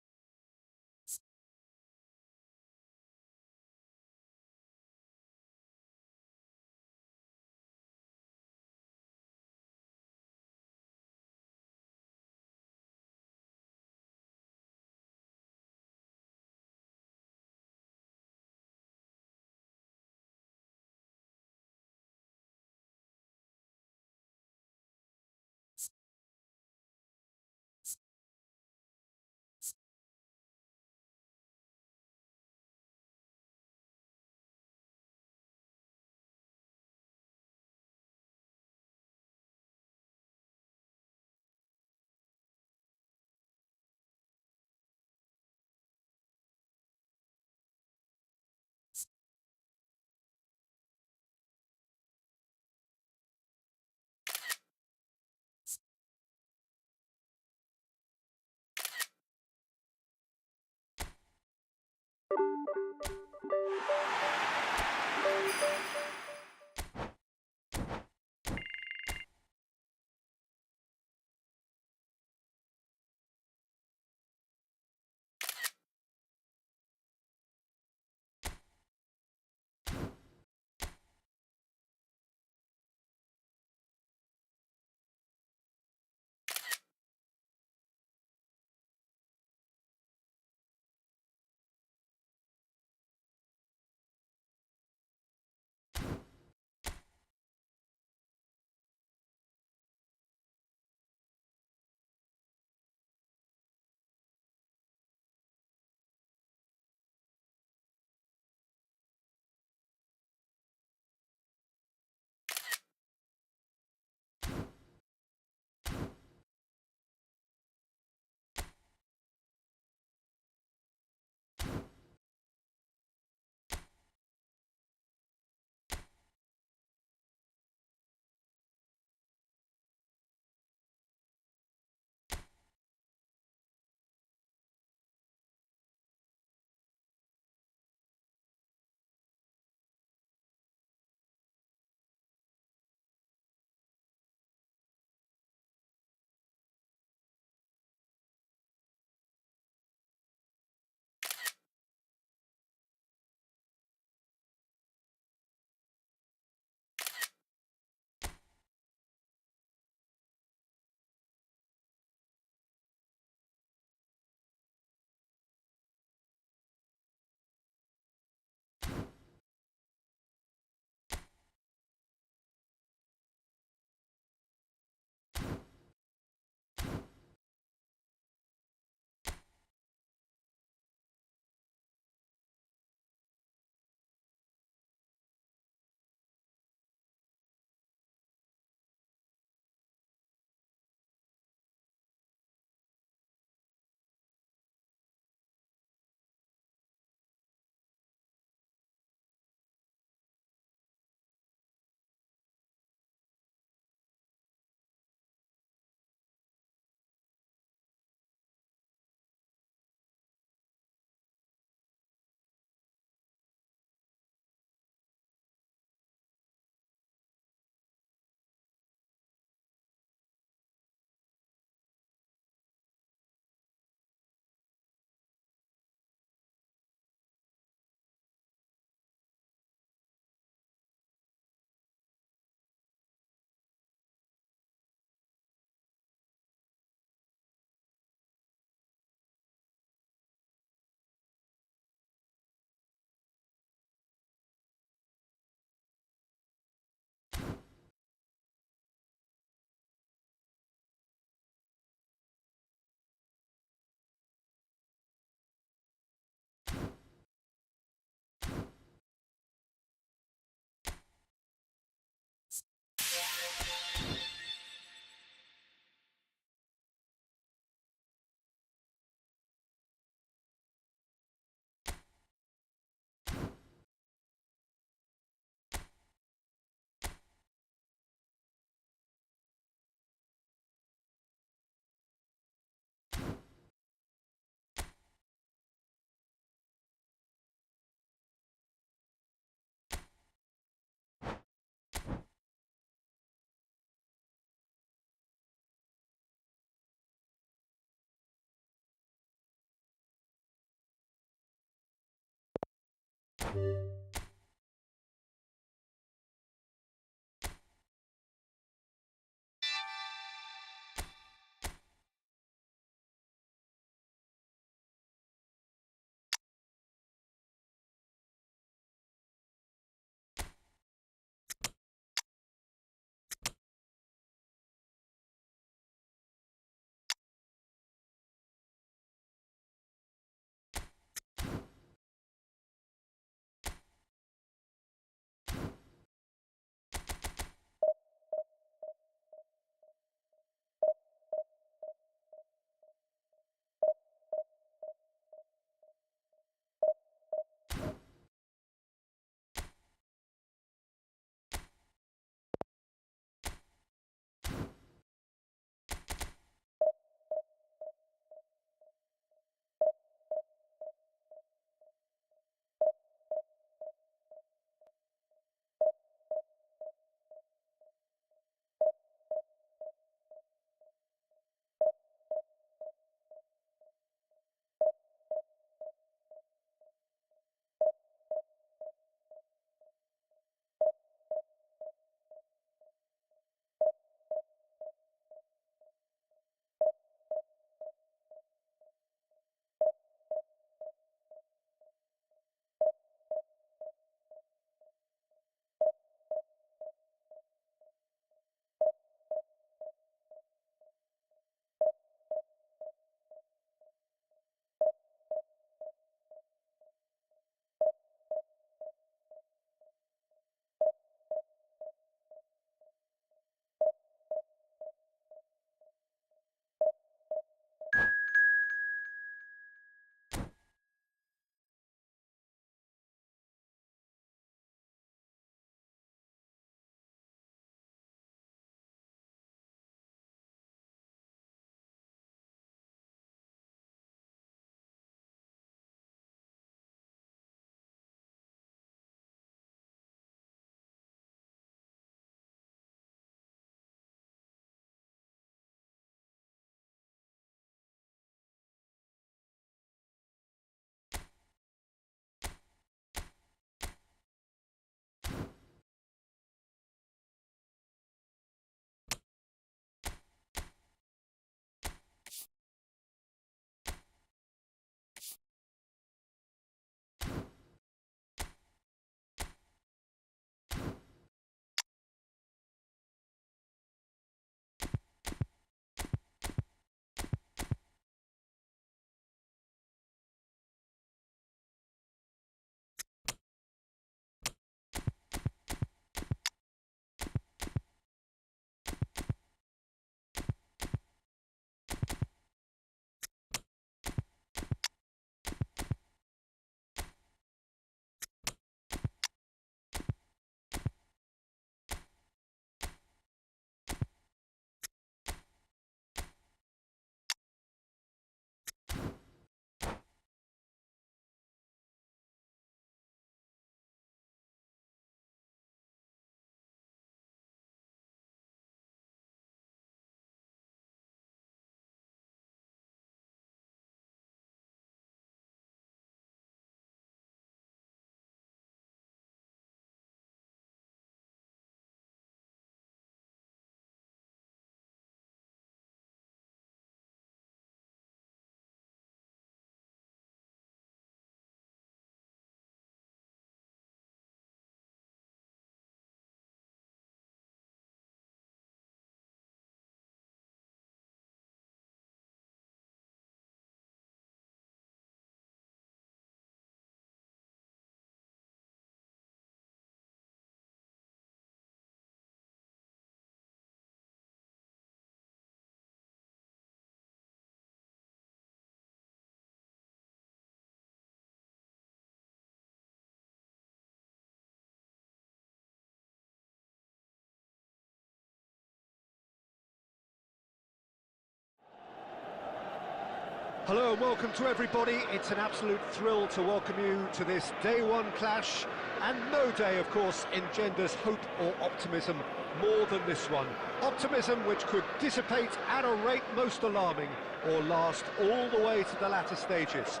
Hello and welcome to everybody. It's an absolute thrill to welcome you to this day one clash, and no day, of course, engenders hope or optimism more than this one. Optimism which could dissipate at a rate most alarming or last all the way to the latter stages.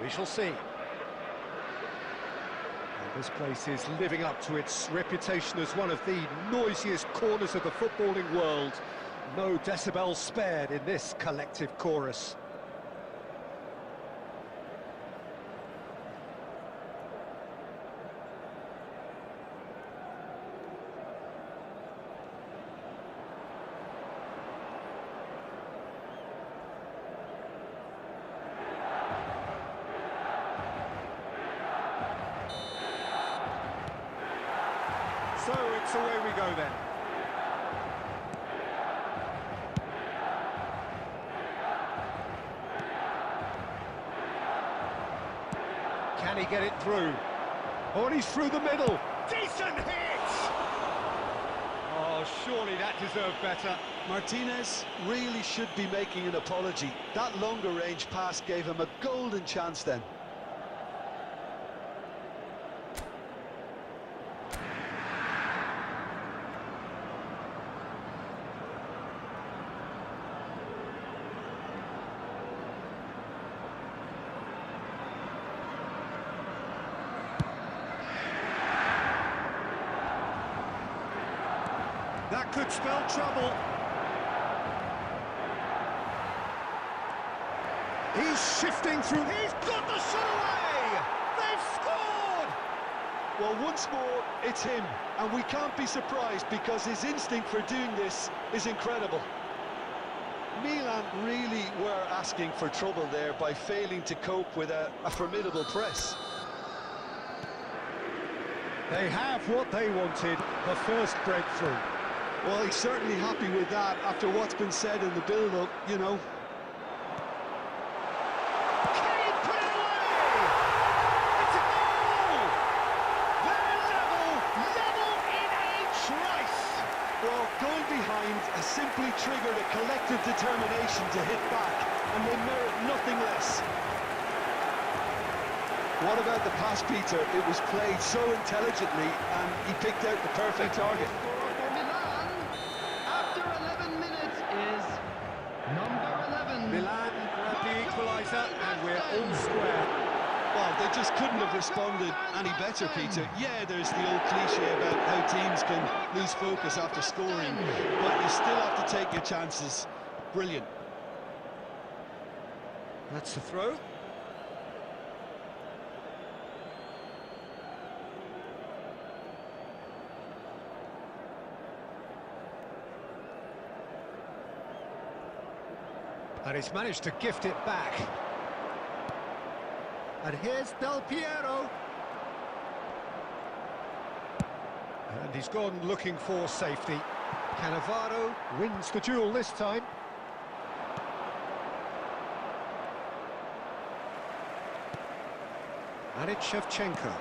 We shall see. This place is living up to its reputation as one of the noisiest corners of the footballing world. No decibels spared in this collective chorus. So it's away we go then. Can he get it through? Oh, and he's through the middle. Decent hit! Oh, surely that deserved better. Martinez really should be making an apology. That longer range pass gave him a golden chance then. That could spell trouble. He's shifting through. He's got the shot away! They've scored! Well, once more, it's him. And we can't be surprised because his instinct for doing this is incredible. Milan really were asking for trouble there by failing to cope with a formidable press. They have what they wanted, the first breakthrough. Well, he's certainly happy with that after what's been said in the build-up, you know. Can he put it away? It's a goal! They're level in a trice! Well, going behind has simply triggered a collective determination to hit back, and they merit nothing less. What about the pass, Peter? It was played so intelligently, and he picked out the perfect target. Milan grab the equaliser, and we're all square. Well, they just couldn't have responded any better, Peter. Yeah, there's the old cliche about how teams can lose focus after scoring, but you still have to take your chances. Brilliant. That's the throw. And he's managed to gift it back. And here's Del Piero. And he's gone looking for safety. Cannavaro wins the duel this time. And it's Shevchenko.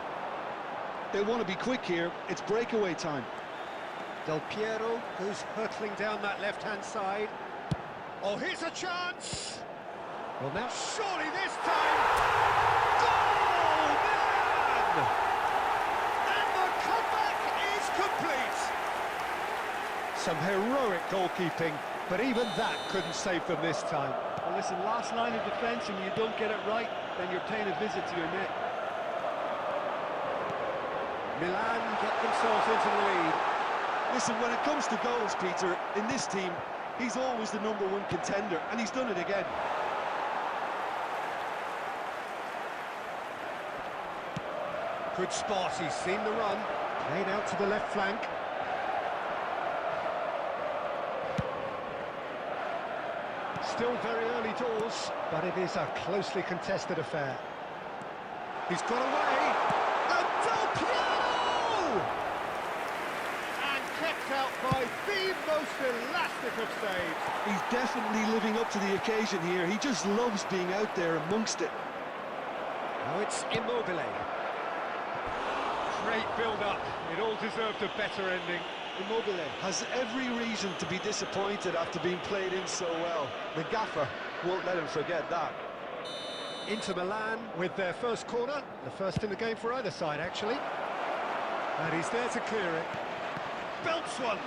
They want to be quick here. It's breakaway time. Del Piero goes hurtling down that left-hand side. Oh, here's a chance! Well, now surely this time... Goal! Milan! And the comeback is complete! Some heroic goalkeeping, but even that couldn't save them this time. Well, listen, last line of defence, and you don't get it right, then you're paying a visit to your net. Milan get themselves into the lead. Listen, when it comes to goals, Peter, in this team, he's always the #1 contender, and he's done it again. Good spot, he's seen the run. Played out to the left flank. Still very early doors, but it is a closely contested affair. He's got away. And Del Piero! And kept out by the most elastic of saves. He's definitely living up to the occasion here. He just loves being out there amongst it. Now it's Immobile. Great build-up. It all deserved a better ending. Immobile has every reason to be disappointed after being played in so well. The gaffer won't let him forget that. Inter Milan with their first corner, the first in the game for either side, actually. And he's there to clear it. Belts one.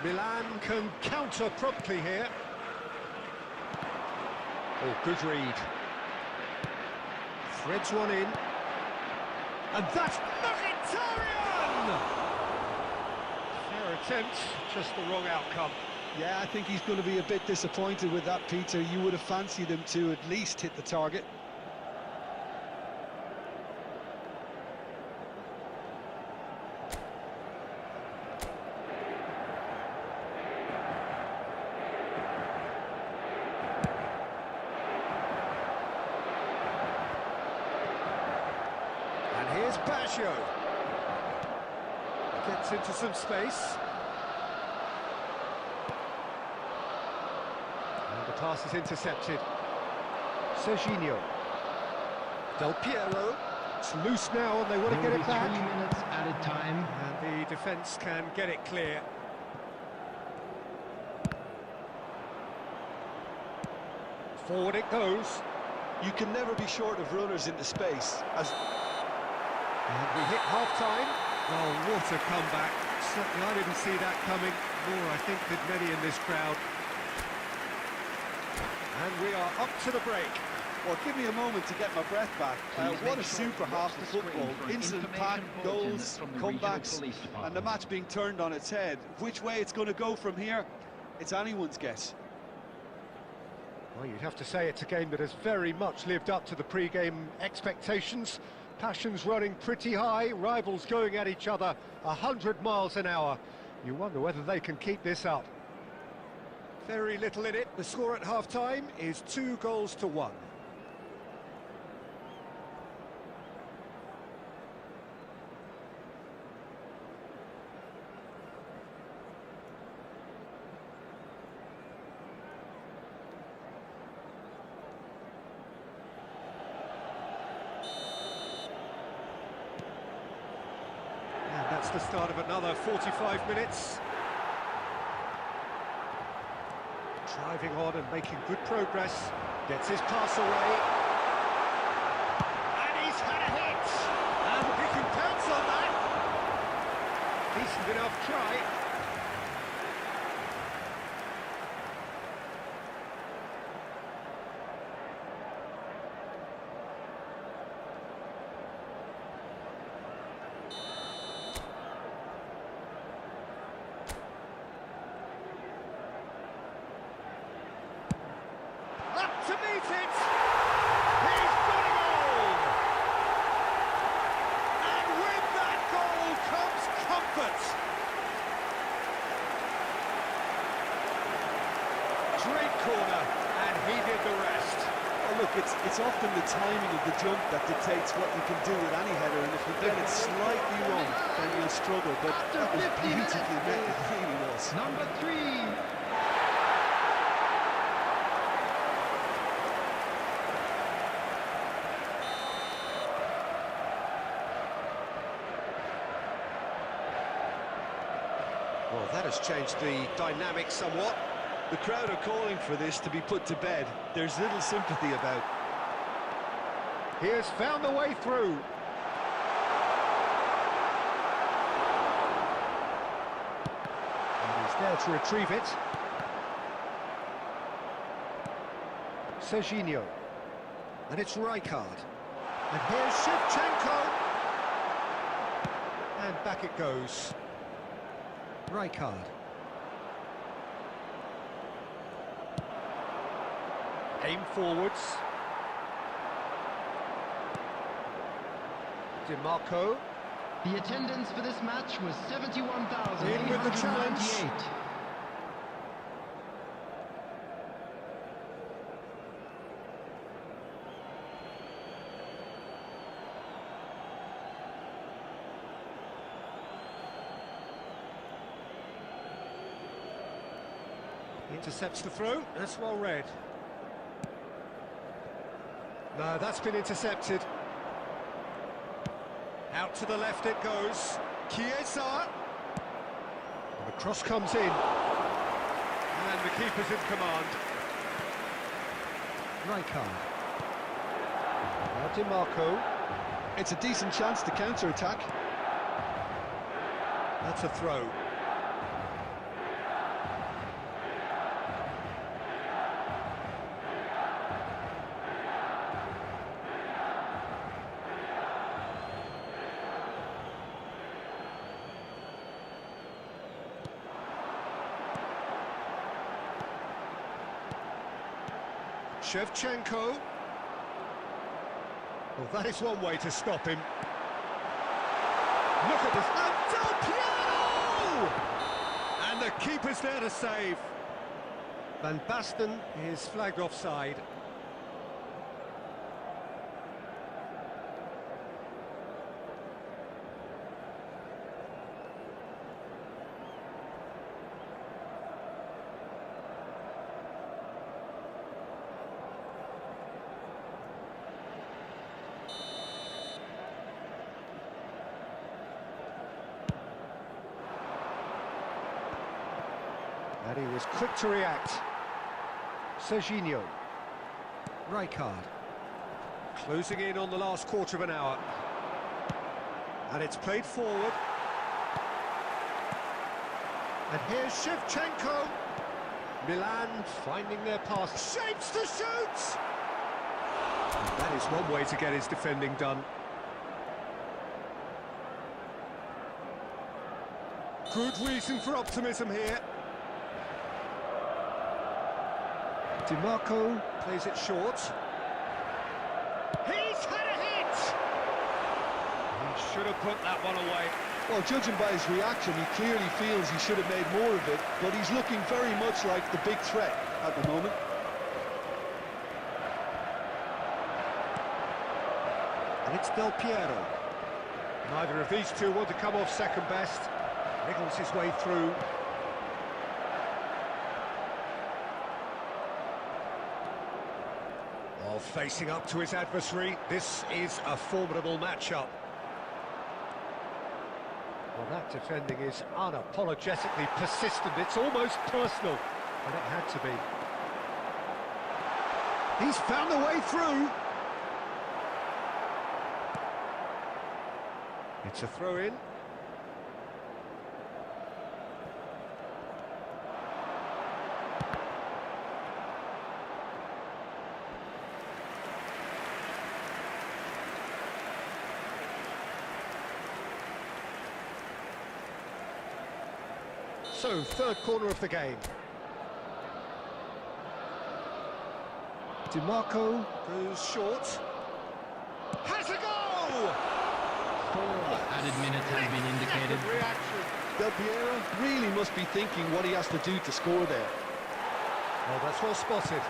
Milan can counter promptly here. Oh, good read. Threads one in. And that's Mkhitaryan! Fair attempt, just the wrong outcome. Yeah, I think he's going to be a bit disappointed with that, Peter. You would have fancied him to at least hit the target. And here's Baggio. Gets into some space. And the pass is intercepted. Serginho. Del Piero. It's loose now and they want to get it back. 3 minutes added time. And the defence can get it clear. Forward it goes. You can never be short of runners into space. And we hit half-time. Oh, what a comeback. Certainly I didn't see that coming, nor I think did many in this crowd. And we are up to the break. Well, give me a moment to get my breath back. What a super half to football. Incident-packed, goals, comebacks, and the match being turned on its head. Which way it's going to go from here, it's anyone's guess. Well, you'd have to say it's a game that has very much lived up to the pre-game expectations. Passions running pretty high, rivals going at each other 100 miles an hour. You wonder whether they can keep this up. Very little in it. The score at half-time is 2-1. That's the start of another 45 minutes. Driving on and making good progress. Gets his pass away. And he's had a hit! And he can pounce on that! Decent enough try. To meet it! He's got a goal! And with that goal comes comfort! Great corner, and he did the rest. Oh, look, it's often the timing of the jump that dictates what you can do with any header, and if you get it slightly wrong, then you'll struggle, but that was beautifully met, it really was. Number 3. Well, that has changed the dynamic somewhat. The crowd are calling for this to be put to bed. There's little sympathy about. He has found the way through. And he's there to retrieve it. Serginho. And it's Rijkaard. And here's Shevchenko. And back it goes. Rijkaard. Aim forwards. DiMarco. The attendance for this match was 71,898. In with the challenge. Intercepts the throw, that's well read. No, that's been intercepted. Out to the left it goes. Chiesa. And the cross comes in. And the keeper's in command. Rijkaard. Now DiMarco. It's a decent chance to counter-attack. That's a throw. Shevchenko. Well, that is one way to stop him. Look at this. And Del Piero! And the keeper's there to save. Van Basten is flagged offside. And he was quick to react. Serginho. Rijkaard. Closing in on the last quarter of an hour. And it's played forward. And here's Shevchenko. Milan finding their pass. Shapes to shoot! And that is one way to get his defending done. Good reason for optimism here. DiMarco plays it short. He's had a hit! He should have put that one away. Well, judging by his reaction, he clearly feels he should have made more of it, but he's looking very much like the big threat at the moment. And it's Del Piero. Neither of these two want to come off second best. Wriggles his way through. While facing up to his adversary, this is a formidable matchup. Well, that defending is unapologetically persistent. It's almost personal, and it had to be. He's found a way through. It's a throw-in. So, third corner of the game. DiMarco goes short. Has a goal! 4 added minutes have been indicated. Reaction. Del Piero really must be thinking what he has to do to score there. Oh, that's well spotted.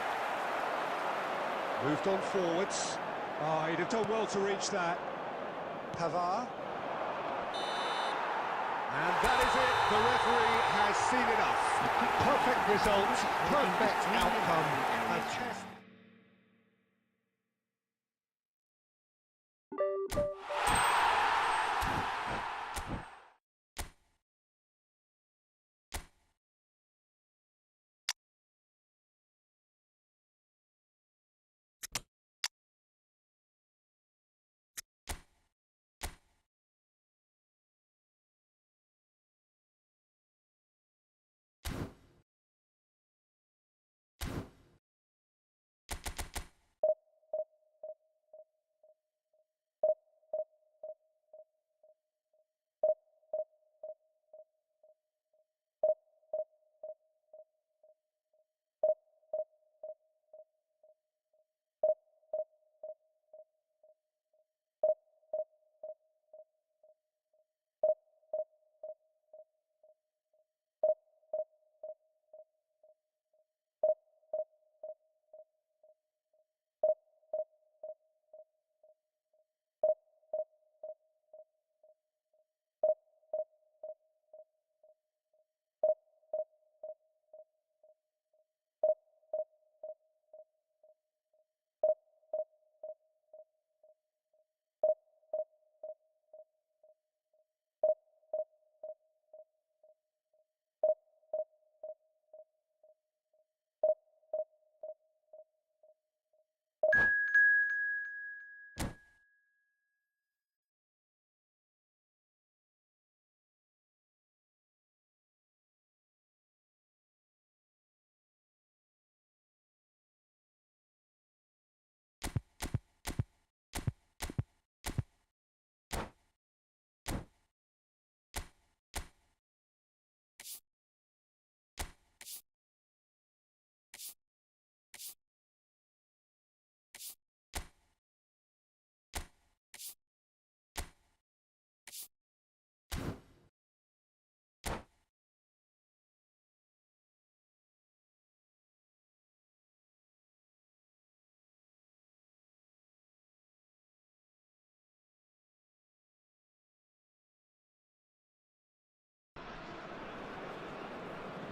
Moved on forwards. Oh, he'd have done well to reach that. Pavard. And that is it. The referee has seen enough. Perfect result, perfect outcome. A test.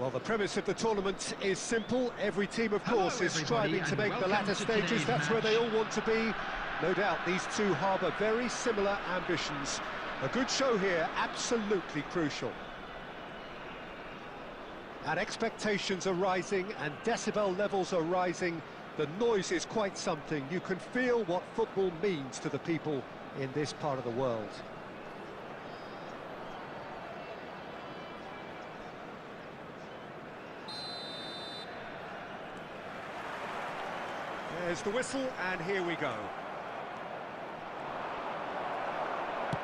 Well, the premise of the tournament is simple. Every team, of Hello, course, is everybody, striving to and make the welcome latter to stages. today's That's where they match. all want to be. No doubt these two harbour very similar ambitions. A good show here, absolutely crucial. And expectations are rising and decibel levels are rising. The noise is quite something. You can feel what football means to the people in this part of the world. There's the whistle, and here we go.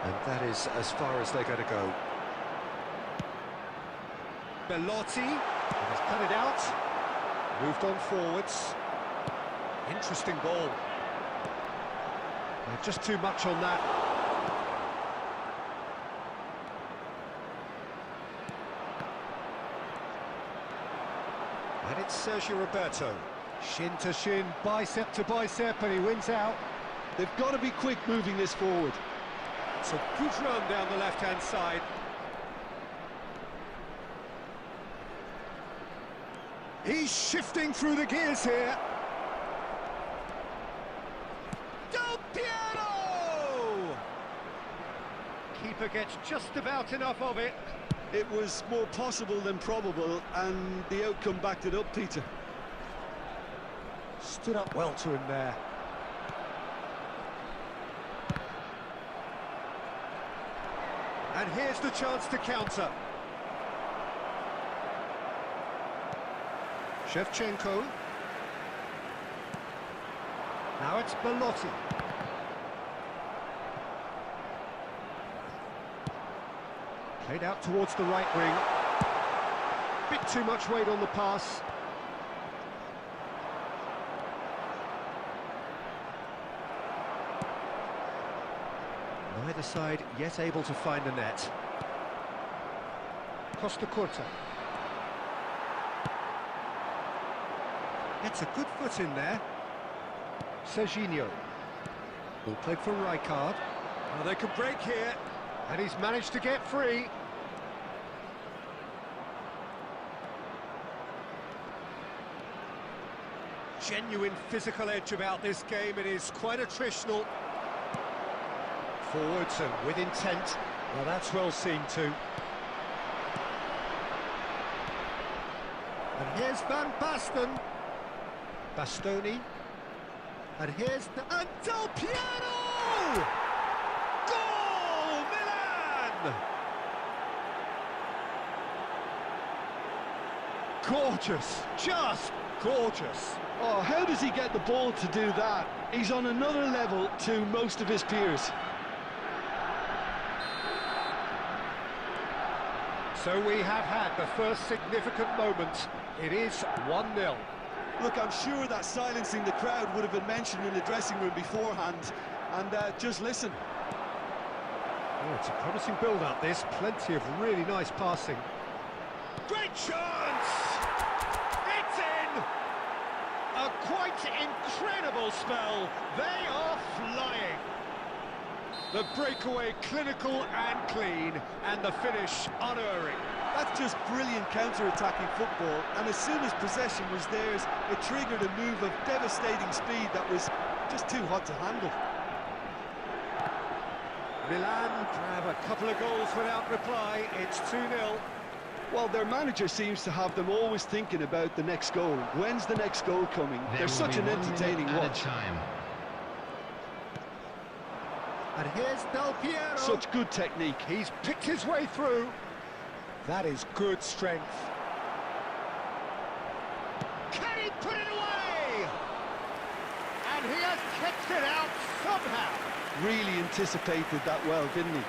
And that is as far as they're going to go. Belotti has cut it out, moved on forwards. Interesting ball. Just too much on that. And it's Sergio Roberto. Shin to shin, bicep to bicep, and he wins out. They've got to be quick moving this forward. It's a good run down the left-hand side. He's shifting through the gears here. Del Piero! Keeper gets just about enough of it. It was more possible than probable, and the outcome backed it up, Peter. Stood up well to him there. And here's the chance to counter. Shevchenko. Now it's Belotti. Played out towards the right wing. Bit too much weight on the pass. Neither side yet able to find the net. Costa Curta. Gets a good foot in there. Serginho. Ball played for Rijkaard. Well, they could break here, and he's managed to get free. Genuine physical edge about this game. It is quite attritional. Forwards and with intent. Well, that's well seen too. And here's Van Basten. Bastoni. And here's and Del Piero! Goal! Milan! Gorgeous, just gorgeous. Oh, how does he get the ball to do that? He's on another level to most of his peers. So we have had the first significant moment. It is 1-0. Look, I'm sure that silencing the crowd would have been mentioned in the dressing room beforehand. And just listen. Oh, it's a promising build-up, this. Plenty of really nice passing. Great chance! It's in! A quite incredible spell. They are flying. The breakaway clinical and clean, and the finish unerring. That's just brilliant counter-attacking football, and as soon as possession was theirs, it triggered a move of devastating speed that was just too hot to handle. Milan grab a couple of goals without reply. It's 2-0. Well, their manager seems to have them always thinking about the next goal. When's the next goal coming? They're such an entertaining watch. And here's Del Piero. Such good technique. He's picked his way through. That is good strength. Can he put it away? And he has kicked it out somehow. Really anticipated that well, didn't he?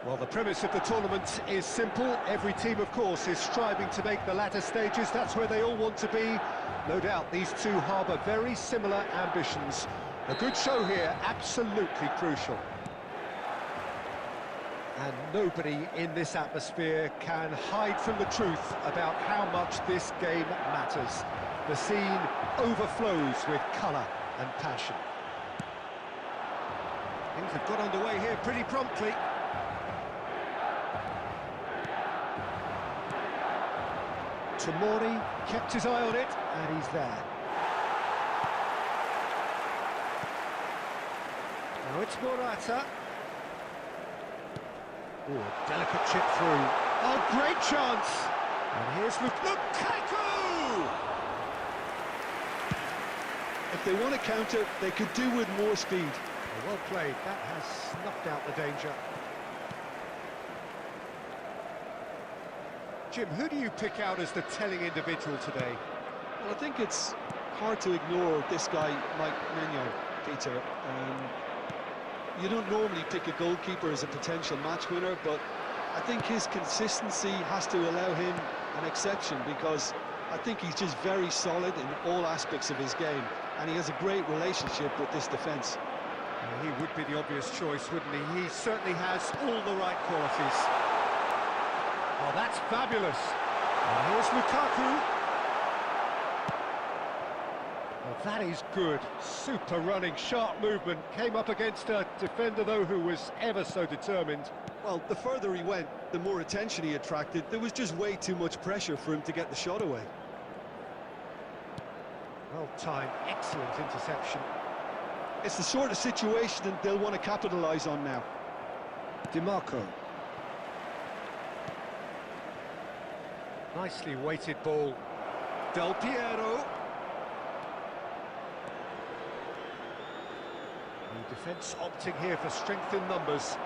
Well, the premise of the tournament is simple. Every team, of course, is striving to make the latter stages. That's where they all want to be. No doubt these two harbour very similar ambitions. A good show here, absolutely crucial. And nobody in this atmosphere can hide from the truth about how much this game matters. The scene overflows with colour and passion. Things have got underway here pretty promptly. Tomori kept his eye on it, and he's there. Now it's Morata. Oh, delicate chip through. Oh, great chance! And here's Lukaku! If they want to counter, they could do with more speed. Well played, that has snuffed out the danger. Jim, who do you pick out as the telling individual today? Well, I think it's hard to ignore this guy, Mike Maignan, Peter. You don't normally pick a goalkeeper as a potential match winner, but I think his consistency has to allow him an exception, because I think he's just very solid in all aspects of his game, and he has a great relationship with this defence. He would be the obvious choice, wouldn't he? He certainly has all the right qualities. Oh, that's fabulous. And here's Lukaku. Oh, that is good. Super running, sharp movement. Came up against a defender, though, who was ever so determined. Well, the further he went, the more attention he attracted. There was just way too much pressure for him to get the shot away. Well timed, excellent interception. It's the sort of situation that they'll want to capitalise on now. DiMarco. Nicely weighted ball. Del Piero. The defence opting here for strength in numbers.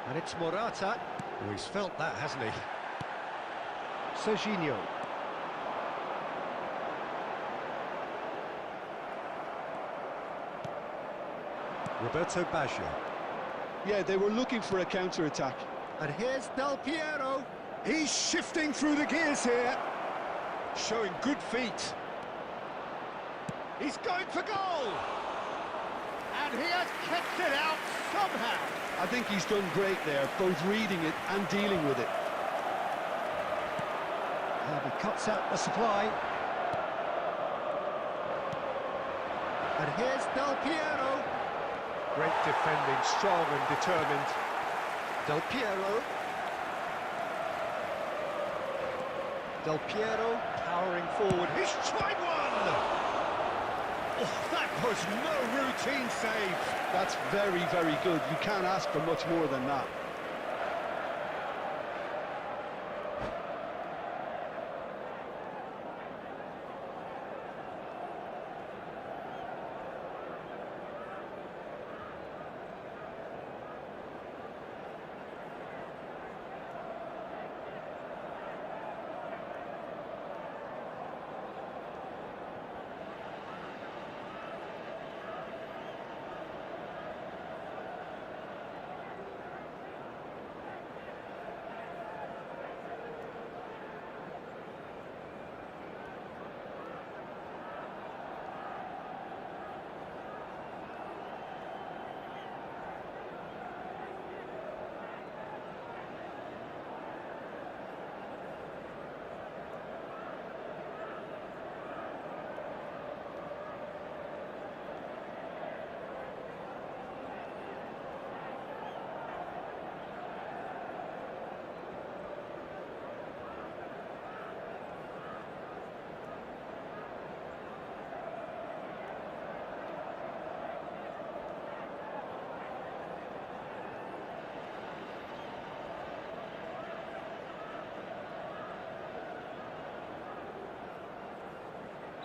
And it's Morata. Oh, he's felt that, hasn't he? Serginho. Roberto Baggio. Yeah, they were looking for a counter-attack. And here's Del Piero. He's shifting through the gears here. Showing good feet. He's going for goal. And he has kept it out somehow. I think he's done great there, both reading it and dealing with it. And he cuts out the supply. And here's Del Piero. Great defending, strong and determined. Del Piero. Del Piero powering forward. He's tried one! Oh, that was no routine save. That's very, very good. You can't ask for much more than that.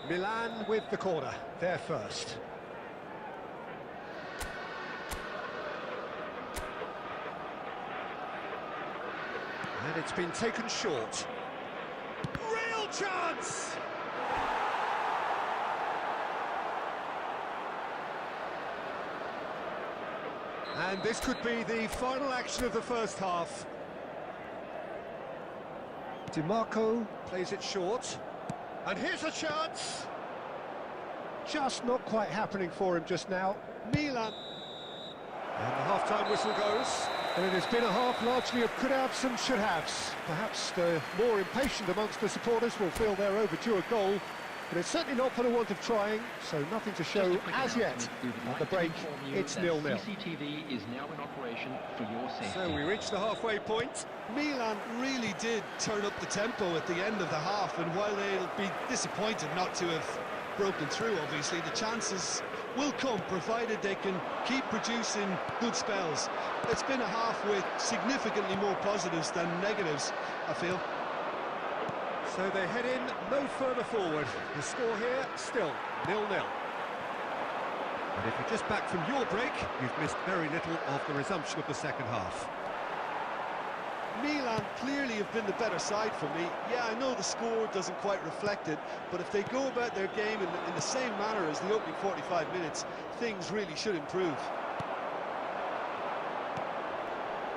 Milan with the corner, they're first. And it's been taken short. Real chance! And this could be the final action of the first half. DiMarco plays it short. And here's a chance. Just not quite happening for him just now. Milan. And the half-time whistle goes. And it has been a half largely of could-haves and should-haves. Perhaps the more impatient amongst the supporters will feel they're overdue a goal. But it's certainly not for the want of trying, so nothing to show as yet. At the break, it's 0-0. CCTV is now in operation for your safety. So we reach the halfway point. Milan really did turn up the tempo at the end of the half, and while they'll be disappointed not to have broken through, obviously, the chances will come, provided they can keep producing good spells. It's been a half with significantly more positives than negatives, I feel. So they head in no further forward. The score here, still 0-0. And if you're just back from your break, you've missed very little of the resumption of the second half. Milan clearly have been the better side for me. Yeah, I know the score doesn't quite reflect it, but if they go about their game in the same manner as the opening 45 minutes, things really should improve.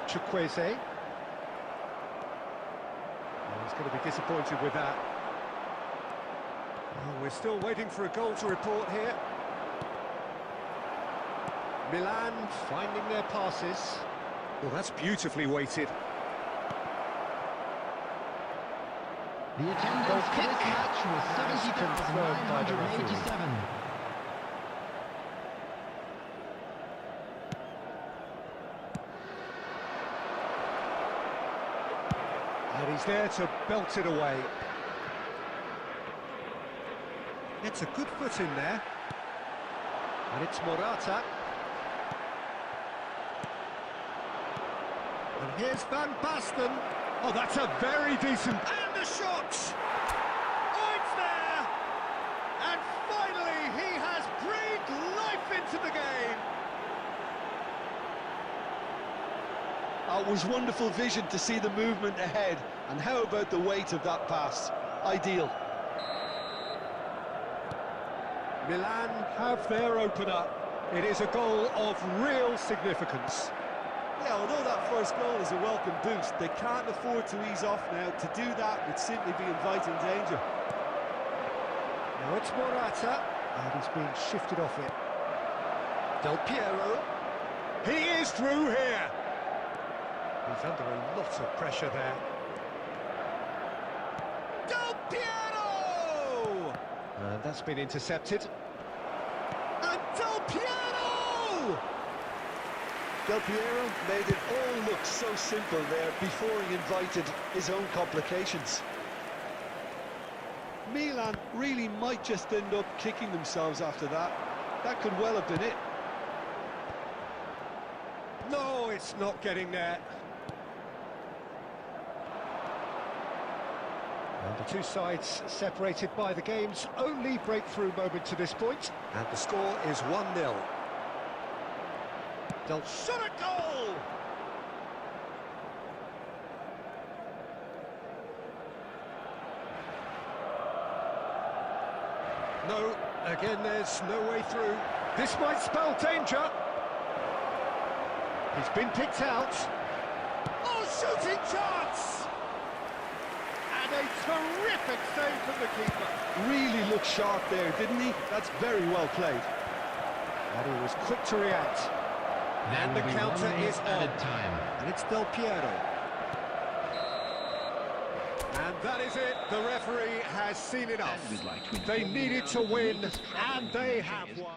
Chukwueze. He's going to be disappointed with that. Oh, we're still waiting for a goal to report here. Milan finding their passes. Well, that's beautifully weighted. The attendance for this match was 70,987. And he's there to belt it away. It's a good foot in there. And it's Morata. And here's Van Basten. Oh, that's a very decent... And the shot! Oh, it's there! And finally, he has breathed life into the game. It was wonderful vision to see the movement ahead, and how about the weight of that pass? Ideal. Milan have their opener. It is a goal of real significance. Yeah, although that first goal is a welcome boost, they can't afford to ease off now. To do that would simply be inviting danger. Now it's Morata, and he's being shifted off it. Del Piero. He is through here. He's under a lot of pressure there. Del Piero! And that's been intercepted. And Del Piero! Del Piero made it all look so simple there before he invited his own complications. Milan really might just end up kicking themselves after that. That could well have been it. No, it's not getting there. And the two sides separated by the game's only breakthrough moment to this point. And the score is 1-0. Del shot a goal! No, again there's no way through. This might spell danger. He's been picked out. Oh, shooting chance! And a terrific save from the keeper. Really looked sharp there, didn't he? That's very well played. And he was quick to react. And the counter is on. And it's Del Piero. And that is it. The referee has seen enough. They needed to win, and they have won.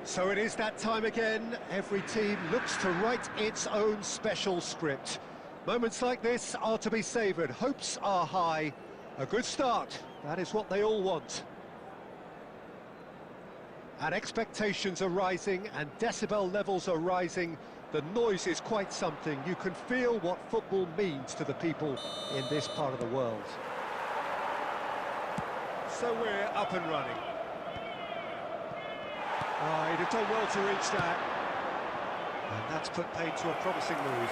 So it is that time again. Every team looks to write its own special script. Moments like this are to be savoured. Hopes are high. A good start. That is what they all want. And expectations are rising and decibel levels are rising. The noise is quite something. You can feel what football means to the people in this part of the world. So we're up and running. Oh, he'd have done well to reach that. And that's put paid to a promising move.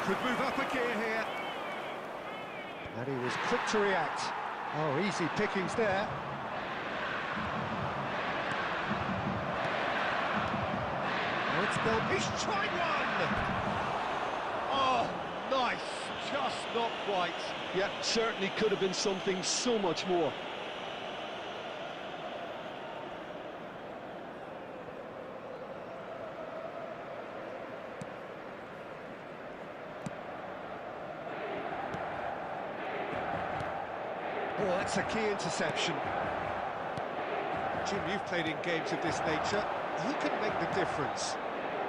Could move up a gear here. And he was quick to react. Oh, easy pickings there. Now it's Del. He's tried one! Oh, nice. Just not quite. Yeah, certainly could have been something so much more. Oh, that's a key interception. Jim, you've played in games of this nature. Who can make the difference?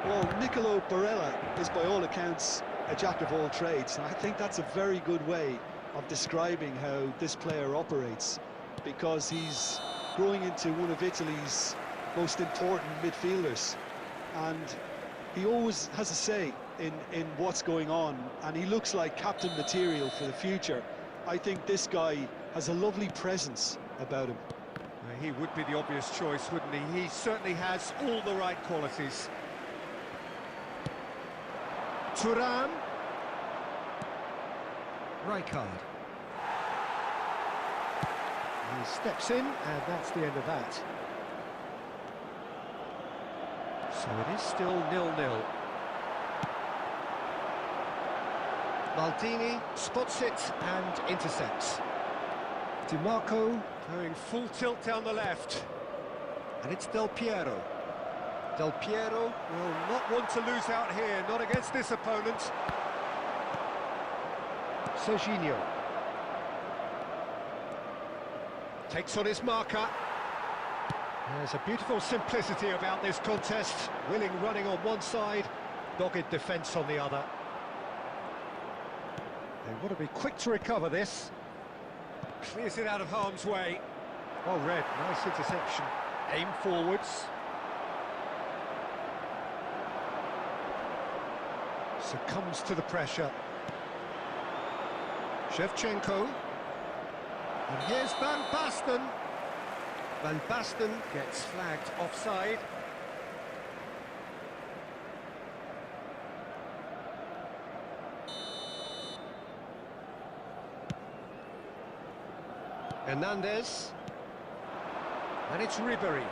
Well, Nicolo Barella is by all accounts a jack of all trades, and I think that's a very good way of describing how this player operates, because he's growing into one of Italy's most important midfielders, and he always has a say in what's going on, and he looks like captain material for the future. I think this guy has a lovely presence about him. He would be the obvious choice, wouldn't he? He certainly has all the right qualities. Thuram. Rijkaard. He steps in, and that's the end of that. So it is still 0-0. Maldini spots it and intercepts. Di Marco going full tilt down the left. And it's Del Piero. Del Piero will not want to lose out here, not against this opponent. Serginho. Takes on his marker. There's a beautiful simplicity about this contest. Willing running on one side, dogged defence on the other. They want to be quick to recover this. Clears it out of harm's way. Well read, nice interception. Aim forwards. Succumbs to the pressure. Shevchenko. And here's Van Basten. Van Basten gets flagged offside. Hernandez. And it's Ribery.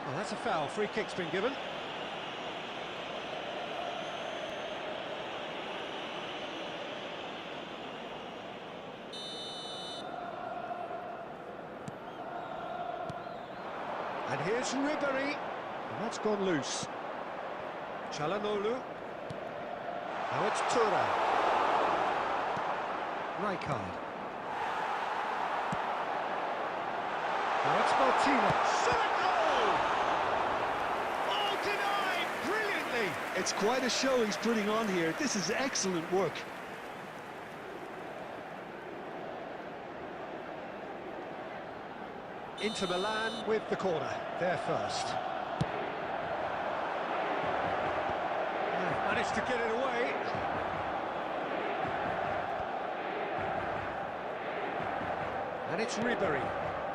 Well, that's a foul. Free kick's been given. And here's Ribery. And that's gone loose. Çalhanoğlu. Now it's Thuram. Rijkaard. Now it's Martinez. Goal! Oh, denied brilliantly. It's quite a show he's putting on here. This is excellent work. Inter Milan with the corner, there first. Managed to get it away. And it's Ribery.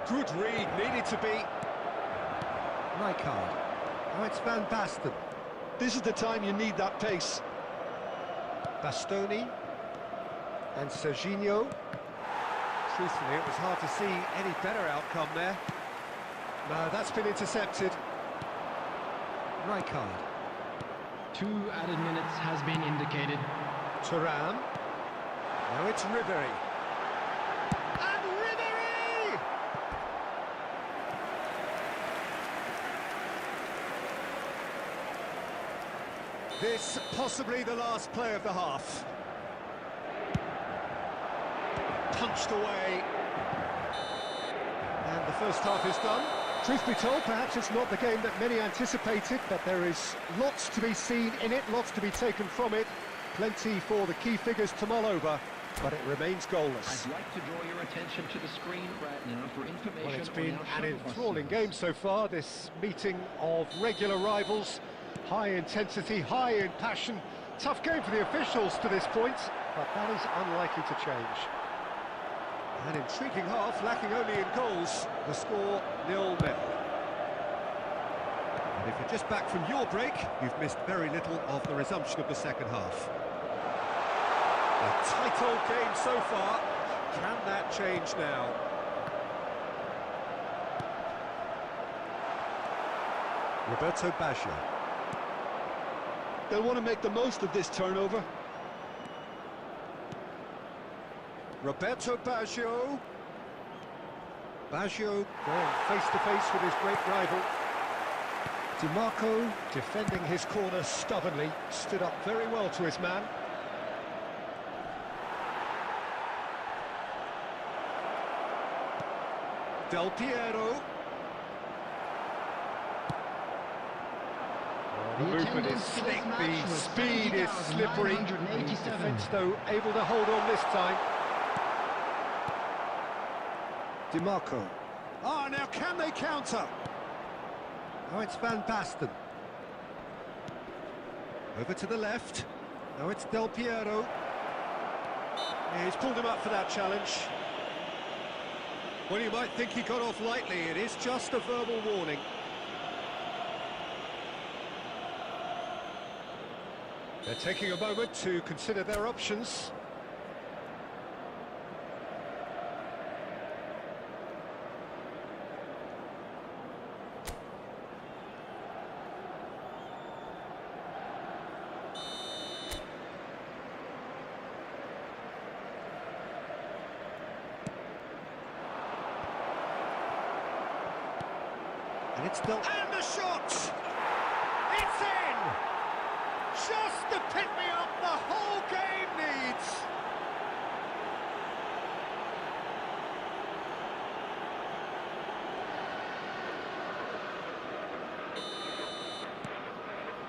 Good read, needed to be. Rijkaard. Now it's Van Basten. This is the time you need that pace. Bastoni. And Serginho. Truthfully, it was hard to see any better outcome there. No, that's been intercepted. Rijkaard. 2 added minutes has been indicated. Thuram. Now it's Ribery. And Ribery! This possibly the last play of the half. Punched away. And the first half is done. Truth be told, perhaps it's not the game that many anticipated, but there is lots to be seen in it, lots to be taken from it. Plenty for the key figures to mull over, but it remains goalless. I'd like to draw your attention to the screen right now for information. Well, it's been an enthralling game so far, this meeting of regular rivals. High intensity, high in passion. Tough game for the officials to this point, but that is unlikely to change. An intriguing half, lacking only in goals. The score 0-0. And if you're just back from your break, you've missed very little of the resumption of the second half. A tight old game so far. Can that change now? Roberto Baggio. They'll want to make the most of this turnover. Roberto Baggio. Baggio going face-to-face with his great rival. Di Marco defending his corner stubbornly, stood up very well to his man. Del Piero. The movement is slick, the speed is slippery. The defence, though, able to hold on this time. DiMarco. Ah, now can they counter? Now it's Van Basten. Over to the left. Now it's Del Piero. Yeah, he's pulled him up for that challenge. Well, you might think he got off lightly. It is just a verbal warning. They're taking a moment to consider their options. And it's still... And the shot! It's in! Just the pick-me-up the whole game needs!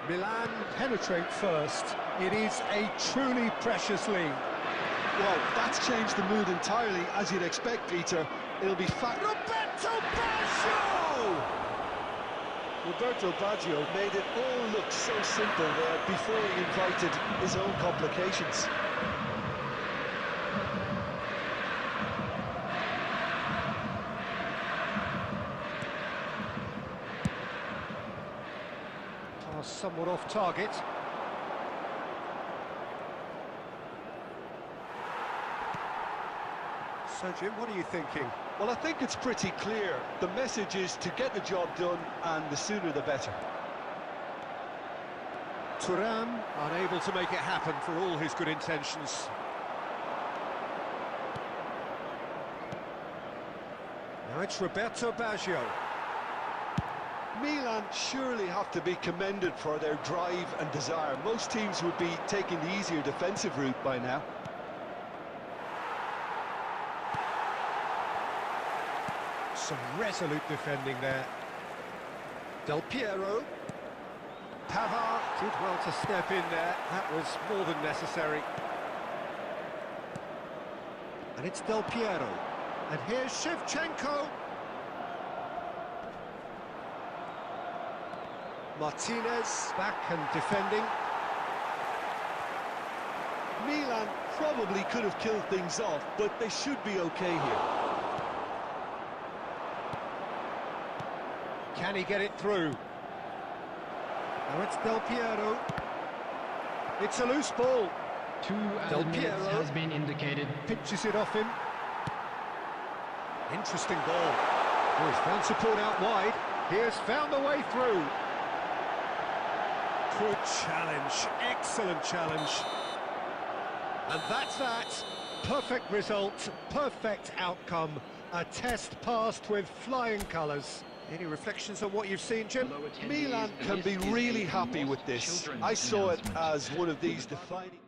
Milan penetrate first. It is a truly precious lead. Well, that's changed the mood entirely, as you'd expect, Peter. It'll be Roberto Baggio! Roberto Baggio made it all look so simple there before he invited his own complications. Pass somewhat off target. So, Jim, what are you thinking? Well, I think it's pretty clear. The message is to get the job done, and the sooner the better. Thuram unable to make it happen for all his good intentions. Now it's Roberto Baggio. Milan surely have to be commended for their drive and desire. Most teams would be taking the easier defensive route by now. Some resolute defending there. Del Piero. Pavard did well to step in there. That was more than necessary. And it's Del Piero. And here's Shevchenko. Martinez back and defending. Milan probably could have killed things off, but they should be okay here. Can he get it through? Now it's Del Piero. It's a loose ball. Del Piero has been indicated. Pitches it off him. Interesting ball. Oh, he's found support out wide. He has found the way through. Good challenge. Excellent challenge. And that's that. Perfect result. Perfect outcome. A test passed with flying colours. Any reflections on what you've seen, Jim? Milan can be really happy with this. I saw it as one of these defining...